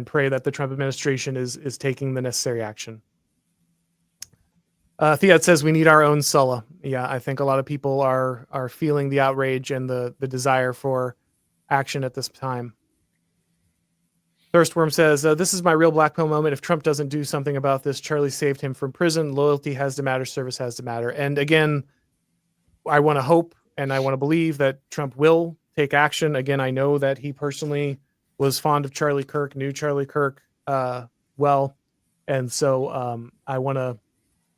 Speaker 1: pray that the Trump administration is taking the necessary action. Theod says we need our own Sulla. Yeah, I think a lot of people are feeling the outrage and the desire for action at this time. Thirstworm says, this is my real black pill moment. If Trump doesn't do something about this, Charlie saved him from prison. Loyalty has to matter. Service has to matter. And again, I want to hope and I want to believe that Trump will take action. Again, I know that he personally was fond of Charlie Kirk, knew Charlie Kirk well. And so I want to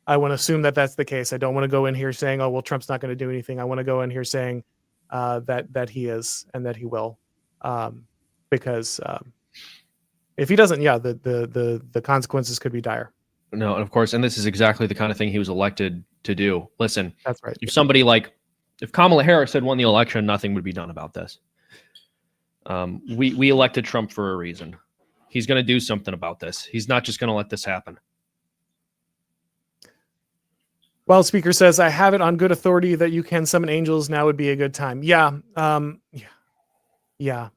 Speaker 1: assume that that's the case. I don't want to go in here saying, oh, well, Trump's not going to do anything. I want to go in here saying that he is and that he will. Because if he doesn't, yeah, the consequences could be dire.
Speaker 2: No, and of course, and this is exactly the kind of thing he was elected to do. Listen,
Speaker 1: that's right.
Speaker 2: If Kamala Harris had won the election, nothing would be done about this. We elected Trump for a reason. He's going to do something about this. He's not just going to let this happen.
Speaker 1: Well, Speaker says, I have it on good authority that you can summon angels. Now would be a good time. Yeah. Yeah.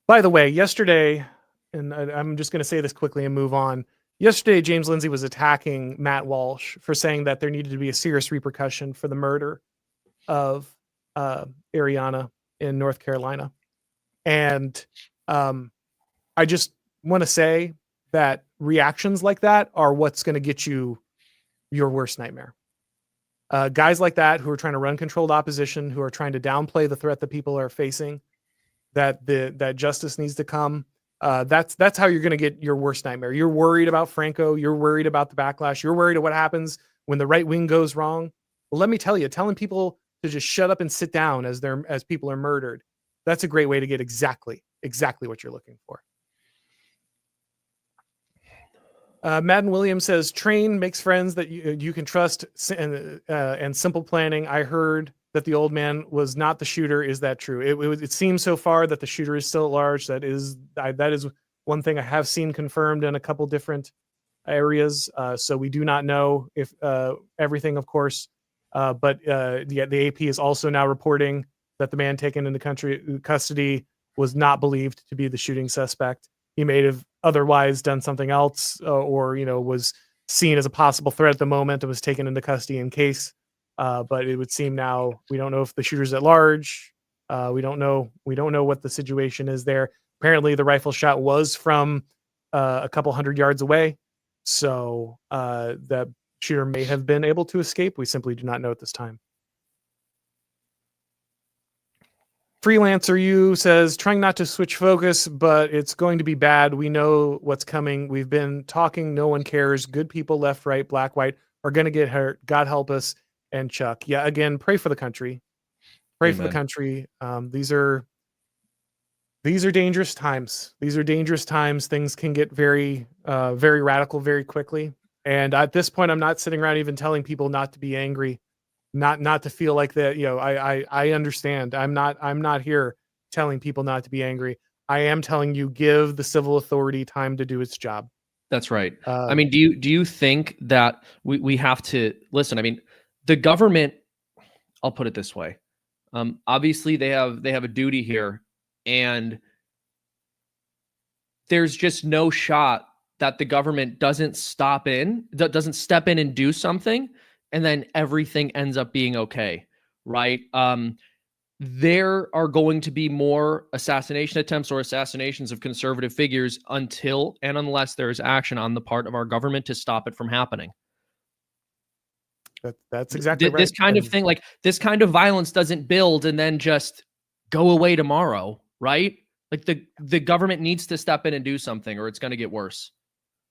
Speaker 1: By the way, yesterday, and I'm just going to say this quickly and move on. Yesterday, James Lindsay was attacking Matt Walsh for saying that there needed to be a serious repercussion for the murder of Iryna in North Carolina. And I just want to say that reactions like that are what's going to get you your worst nightmare. Guys like that who are trying to run controlled opposition, who are trying to downplay the threat that people are facing, that justice needs to come. That's how you're going to get your worst nightmare. You're worried about Franco. You're worried about the backlash. You're worried about what happens when the right wing goes wrong. Well, let me tell you, telling people to just shut up and sit down as people are murdered, that's a great way to get exactly what you're looking for. Madden Williams says, train makes friends that you can trust and simple planning. I heard that the old man was not the shooter. Is that true? It seems so far that the shooter is still at large. That is one thing I have seen confirmed in a couple different areas. So we do not know if everything, of course, but the AP is also now reporting that the man taken into custody was not believed to be the shooting suspect. He may have otherwise done something else, or was seen as a possible threat at the moment and was taken into custody in case. But it would seem now we don't know if the shooter's at large. We don't know what the situation is there. Apparently, the rifle shot was from a couple hundred yards away, so the shooter may have been able to escape. We simply do not know at this time. Freelancer U says, trying not to switch focus, but it's going to be bad. We know what's coming. We've been talking. No one cares. Good people, left, right, black, white, are going to get hurt. God help us. And Chuck, yeah, again, pray for the country. Pray Amen. For the country. These are dangerous times. These are dangerous times. Things can get very, very radical very quickly. And at this point, I'm not sitting around even telling people not to be angry. Not to feel like that, I understand. I'm not here telling people not to be angry. I am telling you, give the civil authority time to do its job.
Speaker 2: That's right. I mean, do you think that we have to listen? I mean, the government, I'll put it this way. Obviously they have a duty here, and there's just no shot that the government doesn't step in and do something, and then everything ends up being okay, right? There are going to be more assassination attempts or assassinations of conservative figures until and unless there is action on the part of our government to stop it from happening.
Speaker 1: That's exactly right.
Speaker 2: This kind of thing, like this kind of violence doesn't build and then just go away tomorrow, right? Like the government needs to step in and do something, or it's going to get worse.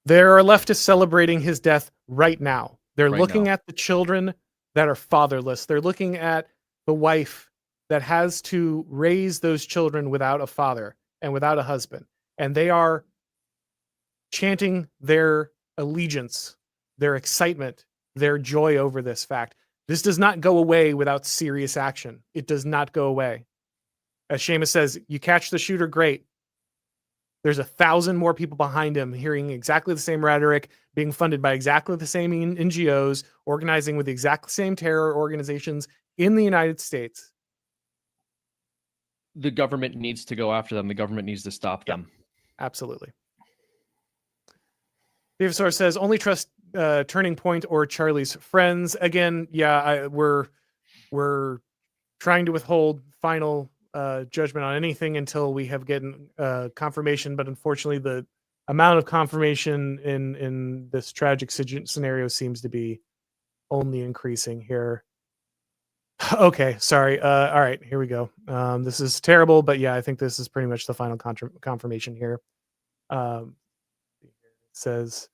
Speaker 1: There are leftists celebrating his death right now. They're looking at the children that are fatherless. They're looking at the wife that has to raise those children without a father and without a husband. And they are chanting their allegiance, their excitement, their joy over this fact. This does not go away without serious action. It does not go away. As Seamus says, you catch the shooter, great. There's 1,000 more people behind him hearing exactly the same rhetoric, being funded by exactly the same NGOs, organizing with the exact same terror organizations in the United States.
Speaker 2: The government needs to go after them. The government needs to stop them.
Speaker 1: Absolutely. Davisar says, only trust Turning Point or Charlie's friends. Again, yeah, we're trying to withhold final judgment on anything until we have gotten confirmation. But unfortunately, the amount of confirmation in this tragic scenario seems to be only increasing here. Okay, sorry. All right, here we go. This is terrible, but yeah, I think this is pretty much the final confirmation here. It says,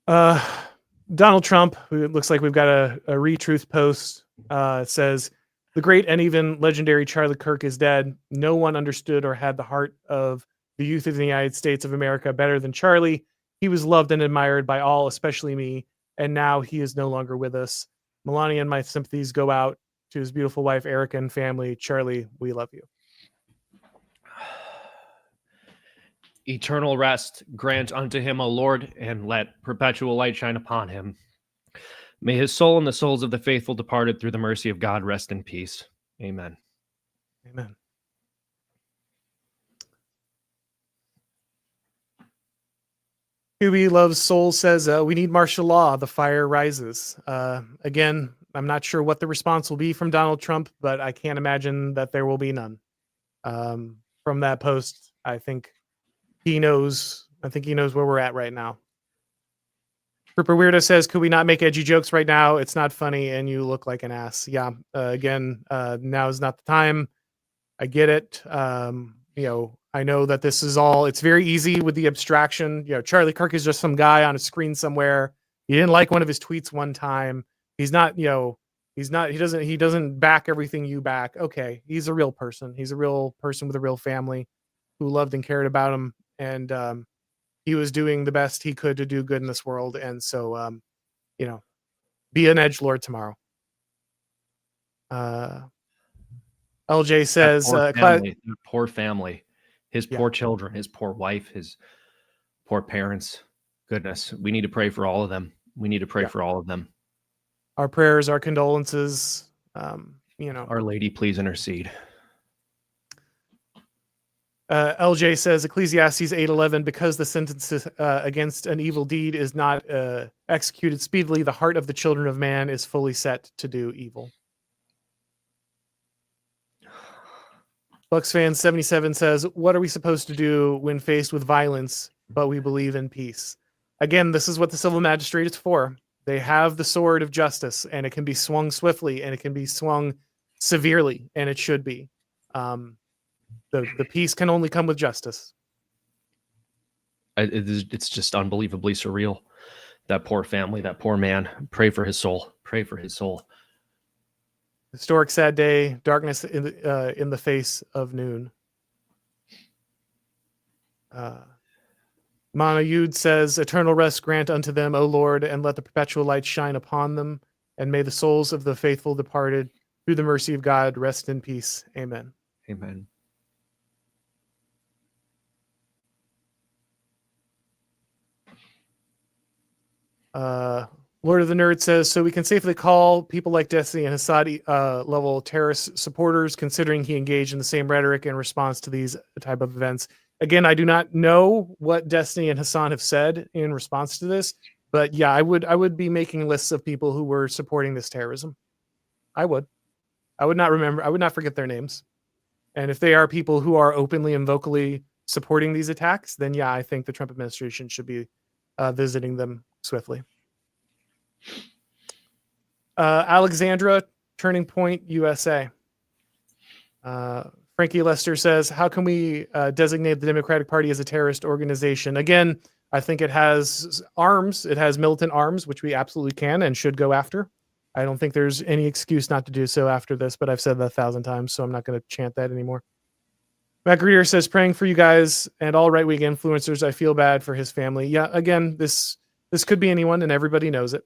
Speaker 1: Donald Trump, who it looks like we've got a retruth post. It says, the great and even legendary Charlie Kirk is dead. No one understood or had the heart of the youth of the United States of America better than Charlie. He was loved and admired by all, especially me, and now he is no longer with us. Melania and my sympathies go out to his beautiful wife, Erica, and family. Charlie, we love you.
Speaker 2: Eternal rest grant unto him, O Lord, and let perpetual light shine upon him. May his soul and the souls of the faithful departed through the mercy of God rest in peace. Amen.
Speaker 1: Amen. QB Loves Soul says, we need martial law. The fire rises. Again, I'm not sure what the response will be from Donald Trump, but I can't imagine that there will be none. From that post, I think he knows where we're at right now. Ripper Weirdo says, could we not make edgy jokes right now? It's not funny and you look like an ass. Yeah, again, now is not the time. I get it. I know that this is all, it's very easy with the abstraction. Charlie Kirk is just some guy on a screen somewhere. You didn't like one of his tweets one time. He doesn't back everything you back. Okay. He's a real person. He's a real person with a real family who loved and cared about him. And, he was doing the best he could to do good in this world. And so, be an edgelord tomorrow. LJ says,
Speaker 2: that poor family, his poor children, his poor wife, his poor parents. Goodness, we need to pray for all of them. We need to pray for all of them.
Speaker 1: Our prayers, our condolences.
Speaker 2: Our Lady, please intercede.
Speaker 1: LJ says Ecclesiastes 8:11, because the sentence against an evil deed is not executed speedily, the heart of the children of man is fully set to do evil. Bucks fan 77 says, what are we supposed to do when faced with violence, but we believe in peace? Again, this is what the civil magistrate is for. They have the sword of justice, and it can be swung swiftly, and it can be swung severely, and it should be. The peace can only come with justice.
Speaker 2: It's just unbelievably surreal. That poor family, that poor man. Pray for his soul. Pray for his soul.
Speaker 1: Historic sad day, darkness in the face of noon. Mana Yud says, eternal rest grant unto them, O Lord, and let the perpetual light shine upon them, and may the souls of the faithful departed through the mercy of God rest in peace. Amen.
Speaker 2: Amen.
Speaker 1: Lord of the Nerd says, so we can safely call people like Destiny and Hassad level terrorist supporters, considering he engaged in the same rhetoric in response to these type of events. Again, I do not know what Destiny and Hassan have said in response to this, but yeah, I would be making lists of people who were supporting this terrorism. I would not forget their names. And if they are people who are openly and vocally supporting these attacks, then yeah, I think the Trump administration should be visiting them swiftly. Alexandra, Turning Point, USA. Frankie Lester says, how can we designate the Democratic Party as a terrorist organization? Again, I think it has arms. It has militant arms, which we absolutely can and should go after. I don't think there's any excuse not to do so after this, but I've said that 1,000 times, so I'm not going to chant that anymore. Matt Greer says, praying for you guys and all right-wing influencers. I feel bad for his family. Yeah, again, this could be anyone, and everybody knows it.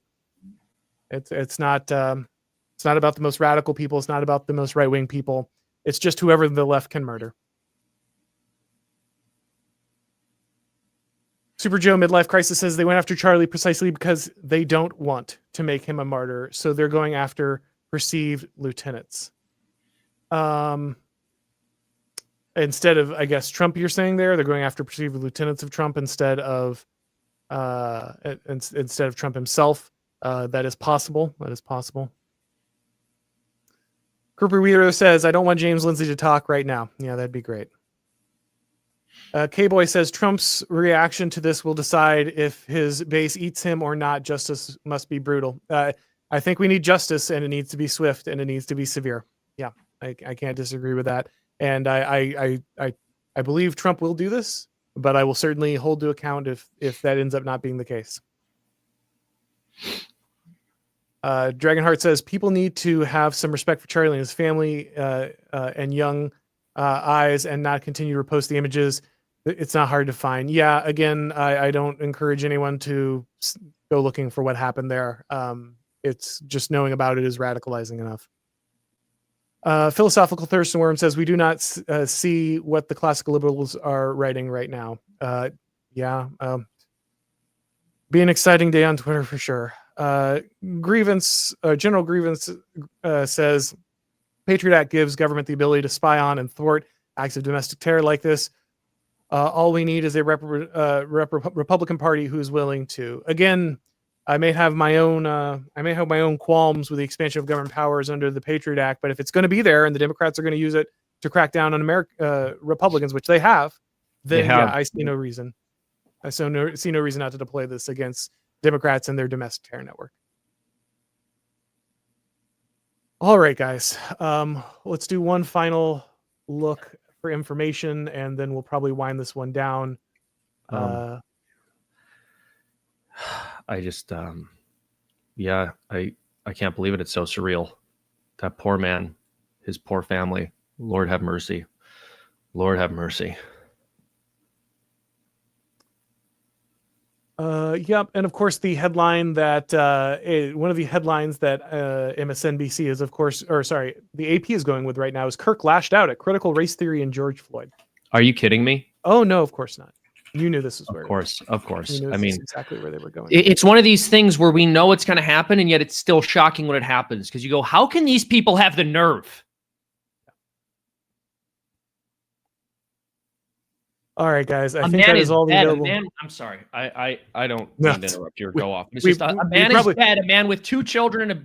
Speaker 1: It's not about the most radical people. It's not about the most right-wing people. It's just whoever the left can murder. Super Joe Midlife Crisis says they went after Charlie precisely because they don't want to make him a martyr, so they're going after perceived lieutenants. Instead of, I guess, Trump, you're saying they're going after perceived lieutenants of Trump instead of Trump himself. That is possible. Cooper Weiro says, I don't want James Lindsay to talk right now. Yeah, that'd be great. K-Boy says, Trump's reaction to this will decide if his base eats him or not. Justice must be brutal. I think we need justice, and it needs to be swift, and it needs to be severe. Yeah, I can't disagree with that. And I believe Trump will do this, but I will certainly hold to account if that ends up not being the case. Dragonheart says, people need to have some respect for Charlie and his family and young eyes and not continue to repost the images. It's not hard to find. Yeah, again, I don't encourage anyone to go looking for what happened there. It's just knowing about it is radicalizing enough. Philosophical Thirst and Worm says, we do not see what the classical liberals are writing right now. Be an exciting day on Twitter for sure. General Grievance says, Patriot Act gives government the ability to spy on and thwart acts of domestic terror like this. All we need is a Republican Party who's willing to. Again, I may have my own qualms with the expansion of government powers under the Patriot Act, but if it's going to be there and the Democrats are going to use it to crack down on Republicans, which they have, then yeah, I see no reason. I see no reason not to deploy this against Democrats and their domestic terror network. All right, guys. Let's do one final look for information, and then we'll probably wind this one down.
Speaker 5: I just, I can't believe it. It's so surreal. That poor man, his poor family. Lord have mercy. Lord have mercy.
Speaker 1: Yep, and of course the headline that one of the headlines that MSNBC is, of course, or sorry, the AP is going with right now is Kirk lashed out at critical race theory and George Floyd.
Speaker 5: Are you kidding me?
Speaker 1: Oh no, of course not. You knew this was where.
Speaker 5: Of course.
Speaker 1: I mean, exactly where they were going.
Speaker 2: It's one of these things where we know it's going to happen, and yet it's still shocking when it happens because you go, "How can these people have the nerve?"
Speaker 1: All right, guys. I think that is all the available.
Speaker 2: I'm sorry. I don't mean to interrupt your go off. It's just a man is dead. A man with two children and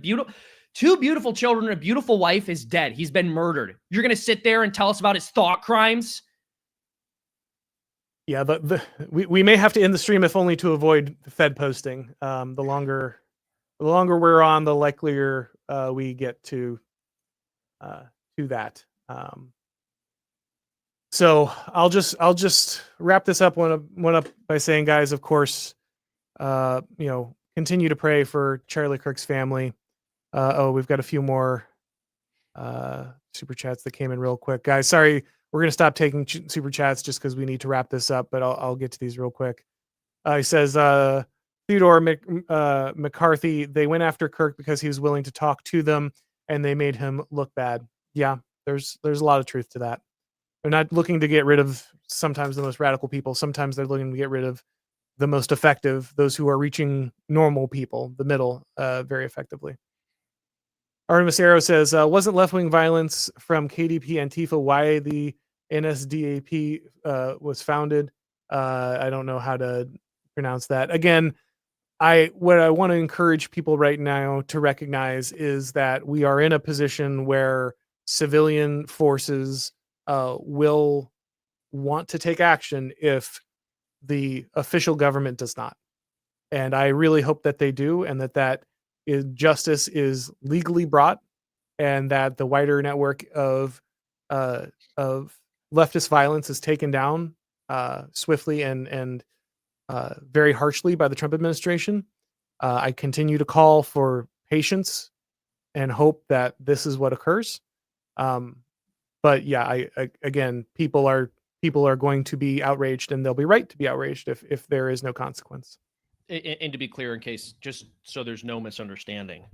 Speaker 2: two beautiful children and a beautiful wife is dead. He's been murdered. You're going to sit there and tell us about his thought crimes?
Speaker 1: Yeah, we may have to end the stream if only to avoid Fed posting. The longer we're on, the likelier we get to that. So I'll just wrap this up one up by saying, guys, of course, continue to pray for Charlie Kirk's family. We've got a few more super chats that came in real quick, guys. Sorry, we're gonna stop taking super chats just because we need to wrap this up, but I'll get to these real quick. He says, Theodore McCarthy, they went after Kirk because he was willing to talk to them, and they made him look bad. Yeah, there's a lot of truth to that. They're not looking to get rid of sometimes the most radical people. Sometimes they're looking to get rid of the most effective, those who are reaching normal people, the middle, very effectively. Artemis Arrow says, wasn't left-wing violence from KDP Antifa why the NSDAP was founded? I don't know how to pronounce that. Again, what I want to encourage people right now to recognize is that we are in a position where civilian forces will want to take action if the official government does not. And I really hope that they do, and that justice is legally brought, and that the wider network of leftist violence is taken down swiftly and very harshly by the Trump administration. I continue to call for patience and hope that this is what occurs. But yeah, again, people are going to be outraged, and they'll be right to be outraged if there is no consequence.
Speaker 2: And to be clear, in case, just so there's no misunderstanding,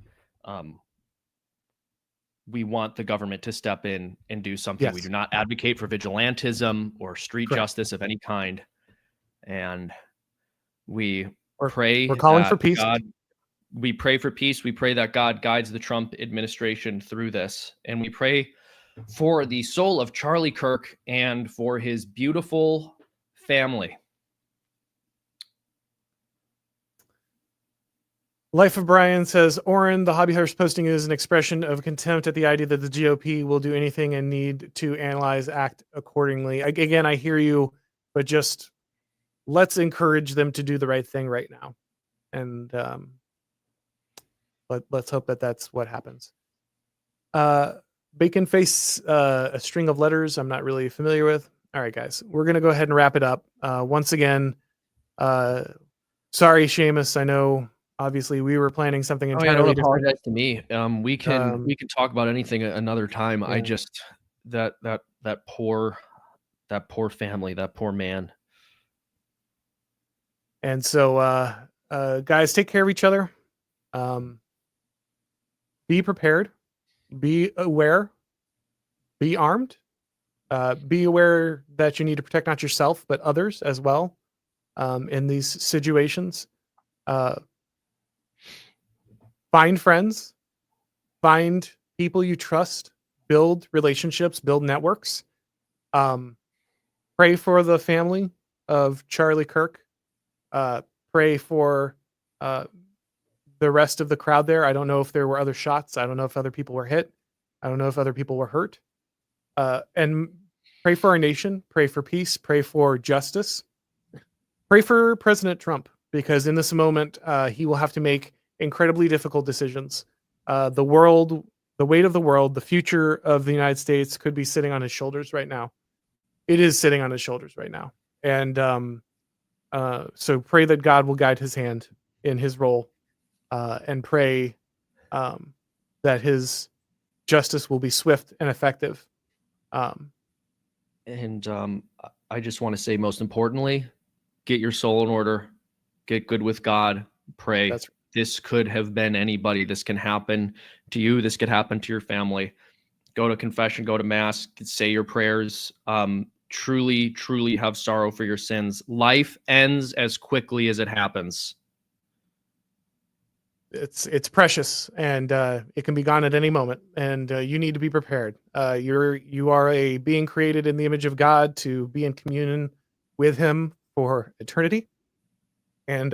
Speaker 2: we want the government to step in and do something.
Speaker 1: Yes.
Speaker 2: We do not advocate for vigilantism or street
Speaker 1: Correct.
Speaker 2: justice of any kind. And we're calling
Speaker 1: for peace.
Speaker 2: We pray for peace. We pray that God guides the Trump administration through this. And we pray for the soul of Charlie Kirk and for his beautiful family.
Speaker 1: Life of Brian says, Auron, the hobby horse posting is an expression of contempt at the idea that the GOP will do anything and need to act accordingly. Again, I hear you, but just let's encourage them to do the right thing right now. And let's hope that that's what happens. Bacon Face, a string of letters I'm not really familiar with. All right, guys, we're going to go ahead and wrap it up. Once again, sorry, Seamus. I know, obviously, we were planning something
Speaker 2: Oh,
Speaker 1: entirely
Speaker 2: yeah, don't
Speaker 1: different.
Speaker 2: apologize to me. We can talk about anything another time. I
Speaker 1: Yeah.
Speaker 2: just that poor family, that poor man.
Speaker 1: And so, guys, take care of each other. Be prepared. Be aware. Be armed. Be aware that you need to protect not yourself, but others as well in these situations. Find friends. Find people you trust. Build relationships. Build networks. Pray for the family of Charlie Kirk. Pray for the rest of the crowd there. I don't know if there were other shots. I don't know if other people were hit. I don't know if other people were hurt. And pray for our nation. Pray for peace. Pray for justice. Pray for President Trump, because in this moment, he will have to make incredibly difficult decisions. The weight of the world, the future of the United States could be sitting on his shoulders right now. It is sitting on his shoulders right now. And so pray that God will guide his hand in his role, and pray that his justice will be swift and effective.
Speaker 2: And I just want to say, most importantly, get your soul in order, get good with God, pray.
Speaker 1: That's right.
Speaker 2: This could have been anybody. This can happen to you. This could happen to your family. Go to confession, go to mass, say your prayers. Truly, truly have sorrow for your sins. Life ends as quickly as it happens.
Speaker 1: It's precious, and it can be gone at any moment, and you need to be prepared. You are a being created in the image of God to be in communion with him for eternity, and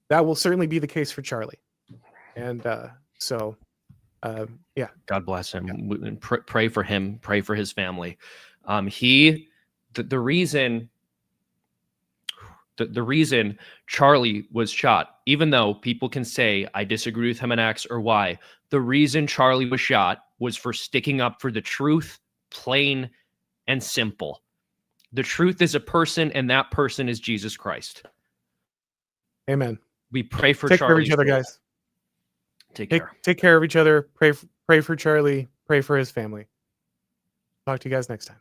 Speaker 1: that will certainly be the case for Charlie. And so yeah,
Speaker 2: God bless him. And pray for him, pray for his family. The reason Charlie was shot, even though people can say I disagree with him on X or Y, the reason Charlie was shot was for sticking up for the truth, plain and simple. The truth is a person, and that person is Jesus Christ.
Speaker 1: amen.
Speaker 2: We pray for
Speaker 1: Take care of
Speaker 2: Charlie's
Speaker 1: each other,
Speaker 2: soul.
Speaker 1: guys.
Speaker 2: Take care.
Speaker 1: Take care of each other. Pray for Charlie. Pray for his family. Talk to you guys next time.